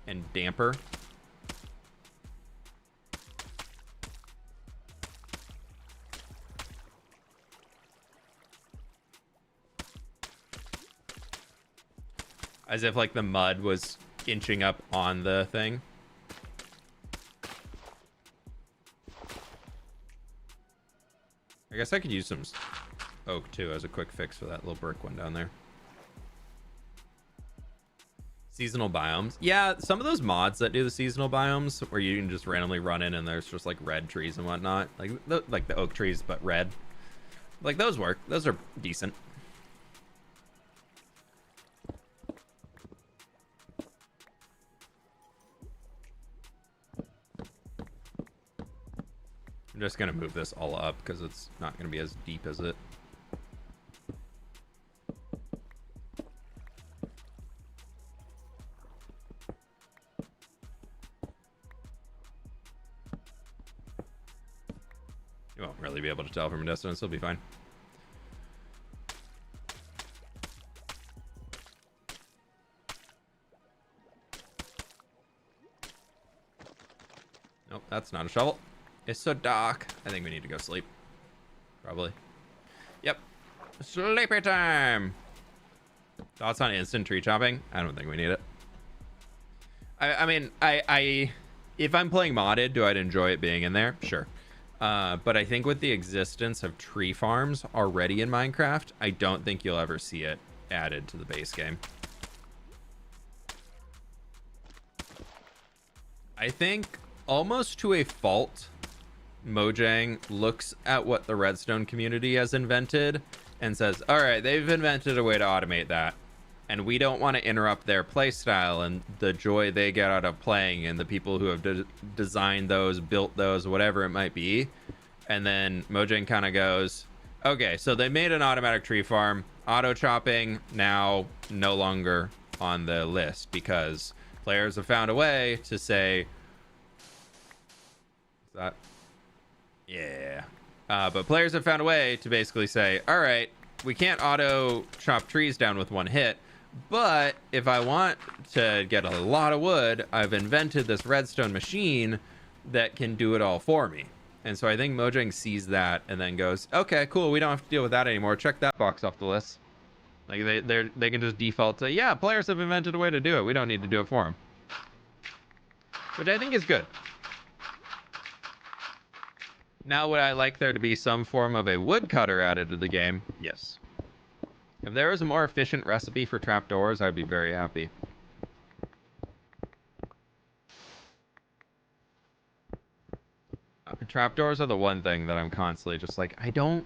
and damper. As if like the mud was inching up on the thing. I guess I could use some oak too as a quick fix for that little brick one down there. Seasonal biomes. Yeah, some of those mods that do the seasonal biomes where you can just randomly run in and there's just like red trees and whatnot. Like the oak trees, but red. Like those work. Those are decent. I'm just gonna move this all up because it's not gonna be as deep as it. You won't really be able to tell from a distance. It'll be fine. Nope, that's not a shovel. It's so dark. I think we need to go sleep. Probably. Yep. Sleepy time. Thoughts on instant tree chopping? I don't think we need it. I mean, if I'm playing modded, do I enjoy it being in there? Sure. But I think with the existence of tree farms already in Minecraft, I don't think you'll ever see it added to the base game. I think almost to a fault, Mojang looks at what the redstone community has invented and says, all right, they've invented a way to automate that, and we don't want to interrupt their play style and the joy they get out of playing and the people who have designed those, built those, whatever it might be. And then Mojang kind of goes, okay, so they made an automatic tree farm. Auto chopping now no longer on the list because players have found a way to say, is that... Yeah. But players have found a way to basically say, all right, we can't auto chop trees down with one hit. But if I want to get a lot of wood, I've invented this redstone machine that can do it all for me. And so I think Mojang sees that and then goes, okay, cool, we don't have to deal with that anymore. Check that box off the list. Like they can just default to, yeah, players have invented a way to do it. We don't need to do it for them. Which I think is good. Now, would I like there to be some form of a woodcutter added to the game? Yes. If there was a more efficient recipe for trapdoors, I'd be very happy. Trapdoors are the one thing that I'm constantly just like, I don't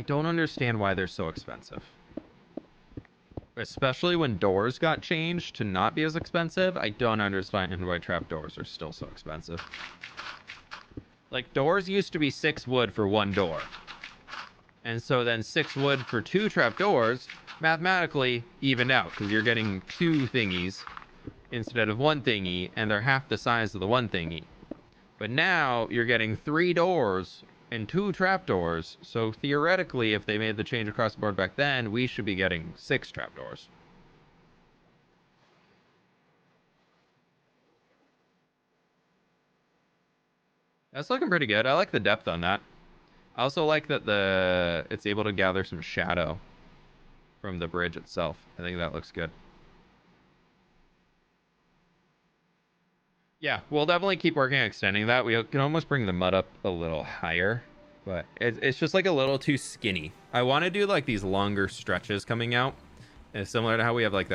understand why they're so expensive. Especially when doors got changed to not be as expensive, I don't understand why trapdoors are still so expensive. Like, doors used to be 6 wood for 1 door. And so then 6 wood for 2 trapdoors mathematically evened out, because you're getting 2 thingies instead of 1 thingy, and they're half the size of the 1 thingy. But now you're getting 3 doors and 2 trapdoors, so theoretically, if they made the change across the board back then, we should be getting 6 trapdoors. That's looking pretty good. I like the depth on that. I also like that it's able to gather some shadow from the bridge itself. I think that looks good. Yeah, we'll definitely keep working on extending that. We can almost bring the mud up a little higher, but it's just like a little too skinny. I want to do like these longer stretches coming out. And similar to how we have like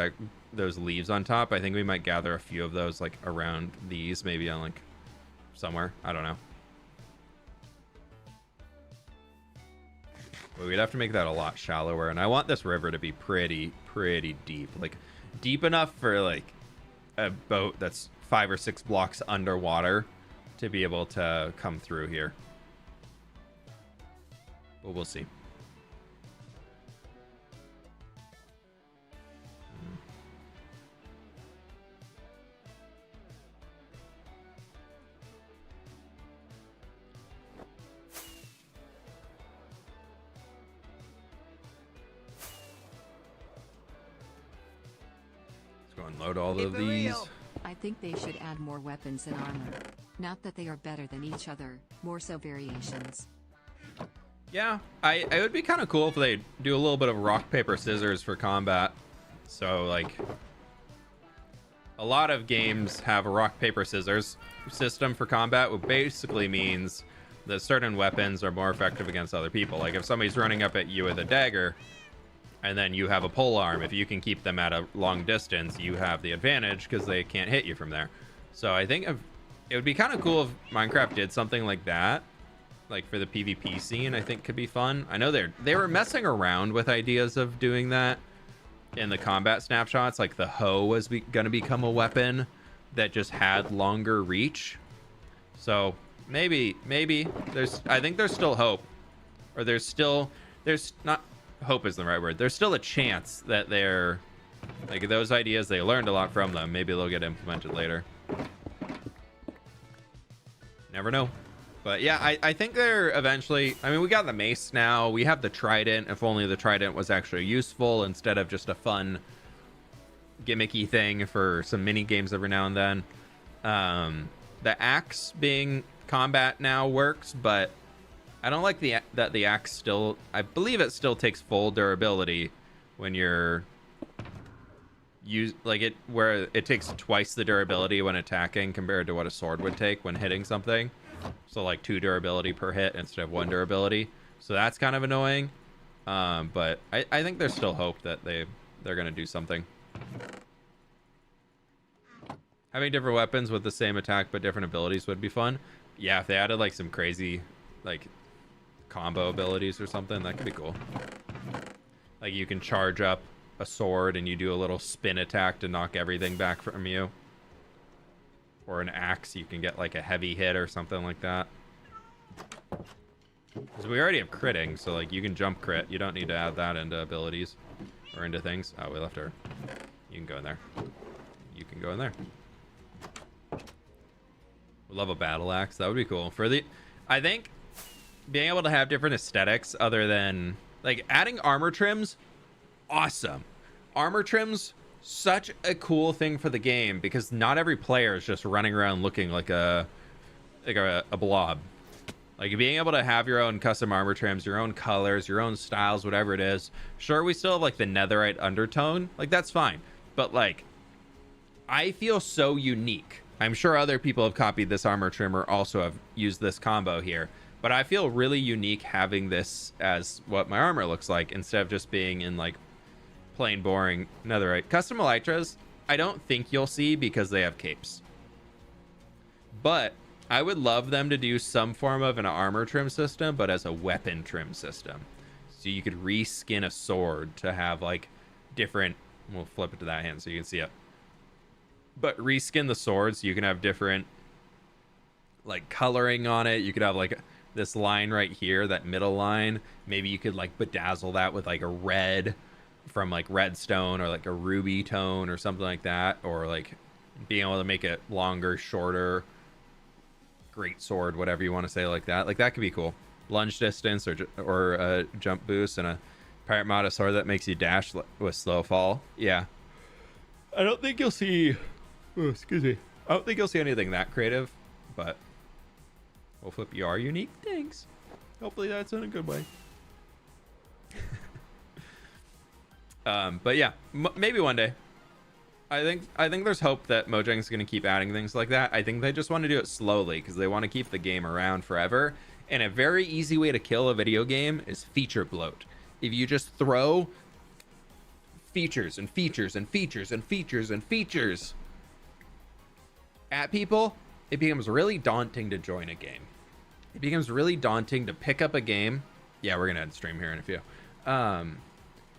those leaves on top. I think we might gather a few of those like around these, maybe on like somewhere. I don't know. But we'd have to make that a lot shallower. And I want this river to be pretty deep. Like deep enough for like a boat that's 5 or 6 blocks underwater to be able to come through here. But we'll see. Let's go unload all of these. I think they should add more weapons and armor. Not that they are better than each other, more so variations. Yeah, it would be kind of cool if they do a little bit of rock, paper, scissors for combat. So, like, a lot of games have a rock, paper, scissors system for combat, which basically means that certain weapons are more effective against other people. Like, if somebody's running up at you with a dagger, and then you have a pole arm, if you can keep them at a long distance, you have the advantage because they can't hit you from there. So I think it would be kind of cool if Minecraft did something like that, like for the PvP scene. I think could be fun. I know they were messing around with ideas of doing that in the combat snapshots. Like the hoe was going to become a weapon that just had longer reach. So maybe I think there's still hope, or there's not. Hope isn't the right word. There's still a chance that they're like those ideas, they learned a lot from them. Maybe they'll get implemented later. Never know. But yeah, I think they're eventually, I mean, we got the mace now. We have the trident. If only the trident was actually useful instead of just a fun gimmicky thing for some mini games every now and then. The axe being combat now works, but I don't like that the axe still, I believe it still takes full durability when you're where it takes twice the durability when attacking compared to what a sword would take when hitting something. So like 2 durability per hit instead of 1 durability. So that's kind of annoying. But I think there's still hope that they're going to do something. Having different weapons with the same attack but different abilities would be fun. Yeah, if they added like some crazy like combo abilities or something, that could be cool. Like you can charge up a sword and you do a little spin attack to knock everything back from you. Or an axe, you can get like a heavy hit or something like that. Because we already have critting, so like you can jump crit. You don't need to add that into abilities or into things. Oh, we left her. You can go in there. You can go in there. We love a battle axe. That would be cool. I think being able to have different aesthetics other than like adding armor trims, awesome. armor trims, such a cool thing for the game because not every player is just running around looking like a blob. Like being able to have your own custom armor trims, your own colors, your own styles, whatever it is. Sure, we still have like the netherite undertone, like that's fine, but like I feel so unique. I'm sure other people have copied this armor trim or also have used this combo here, but I feel really unique having this as what my armor looks like instead of just being in like plain boring netherite. Custom elytras, I don't think you'll see because they have capes, but I would love them to do some form of an armor trim system, but as a weapon trim system. So you could reskin a sword to have like different, we'll flip it to that hand so you can see it. But reskin the sword so you can have different like coloring on it. You could have like this line right here, that middle line. Maybe you could like bedazzle that with like a red from like redstone or like a ruby tone or something like that. Or like being able to make it longer, shorter, great sword, whatever you want to say, like that. Like that could be cool. Lunge distance or a jump boost and a pirate mod sword that makes you dash with slow fall. Yeah, I don't think you'll see. Oh, excuse me. I don't think you'll see anything that creative, but fWhip, you are unique. Thanks. Hopefully that's in a good way. But yeah, maybe one day. I think there's hope that Mojang's going to keep adding things like that. I think they just want to do it slowly because they want to keep the game around forever. And a very easy way to kill a video game is feature bloat. If you just throw features and features and features and features and features at people, it becomes really daunting to join a game. It becomes really daunting to pick up a game. Yeah, we're going to end stream here in a few.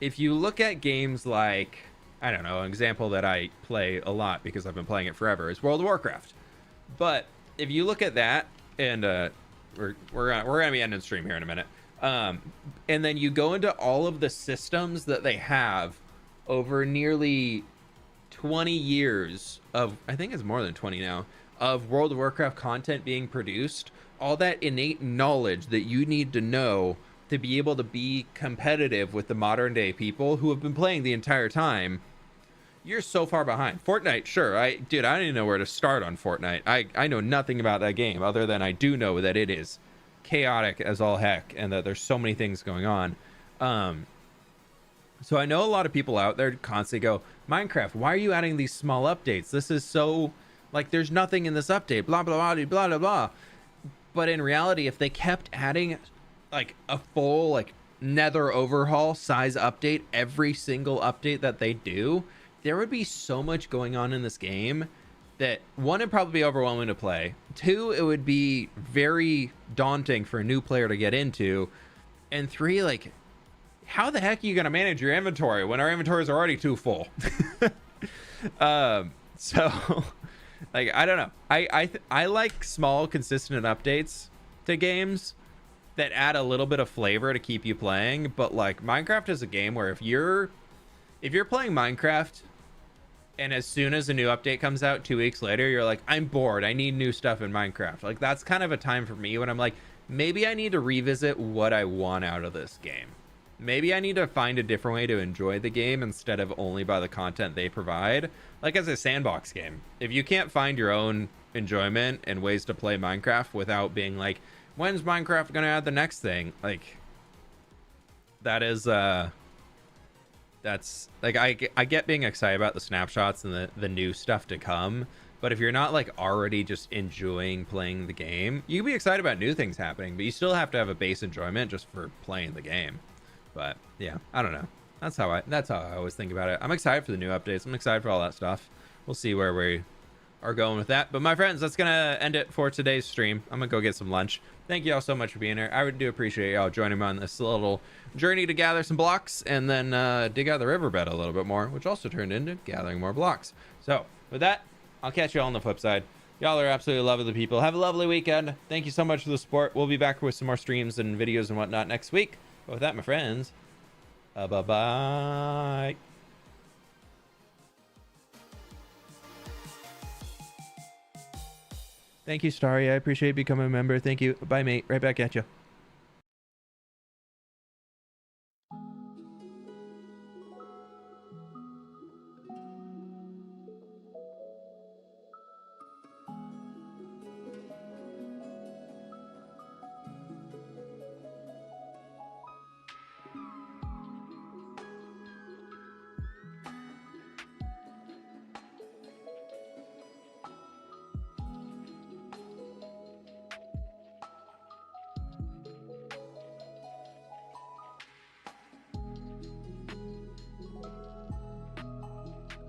If you look at games like, I don't know, an example that I play a lot because I've been playing it forever is World of Warcraft. But if you look at that, and we're gonna be ending stream here in a minute, and then you go into all of the systems that they have over nearly 20 years of, I think it's more than 20 now, of World of Warcraft content being produced, all that innate knowledge that you need to know to be able to be competitive with the modern day people who have been playing the entire time, you're so far behind. Fortnite, sure. I don't even know where to start on Fortnite. I know nothing about that game other than I do know that it is chaotic as all heck and that there's so many things going on. So I know a lot of people out there constantly go, Minecraft, why are you adding these small updates? This is so, like, there's nothing in this update, blah, blah, blah, blah, blah, blah. But in reality, if they kept adding like a full like nether overhaul size update every single update that they do, there would be so much going on in this game that one, it'd probably be overwhelming to play. Two, it would be very daunting for a new player to get into. And three, like, how the heck are you going to manage your inventory when our inventories are already too full? So like, I don't know. I like small, consistent updates to games that add a little bit of flavor to keep you playing. But like, Minecraft is a game where if you're playing Minecraft and as soon as a new update comes out 2 weeks later, you're like, I'm bored, I need new stuff in Minecraft. Like, that's kind of a time for me when I'm like, maybe I need to revisit what I want out of this game. Maybe I need to find a different way to enjoy the game instead of only by the content they provide. Like as a sandbox game, if you can't find your own enjoyment and ways to play Minecraft without being like, when's Minecraft gonna add the next thing? Like, that is that's like, I get being excited about the snapshots and the new stuff to come, but if you're not like already just enjoying playing the game, you can be excited about new things happening, but you still have to have a base enjoyment just for playing the game. But yeah, I don't know. That's how I always think about it. I'm excited for the new updates. I'm excited for all that stuff. We'll see where we are going with that. But my friends, that's gonna end it for today's stream. I'm gonna go get some lunch. Thank you all so much for being here. I would do appreciate y'all joining me on this little journey to gather some blocks and then dig out the riverbed a little bit more, which also turned into gathering more blocks. So with that, I'll catch you all on the flip side. Y'all are absolutely lovely people. Have a lovely weekend. Thank you so much for the support. We'll be back with some more streams and videos and whatnot next week. But with that, my friends, bye-bye. Thank you, Starry. I appreciate becoming a member. Thank you. Bye, mate. Right back at you.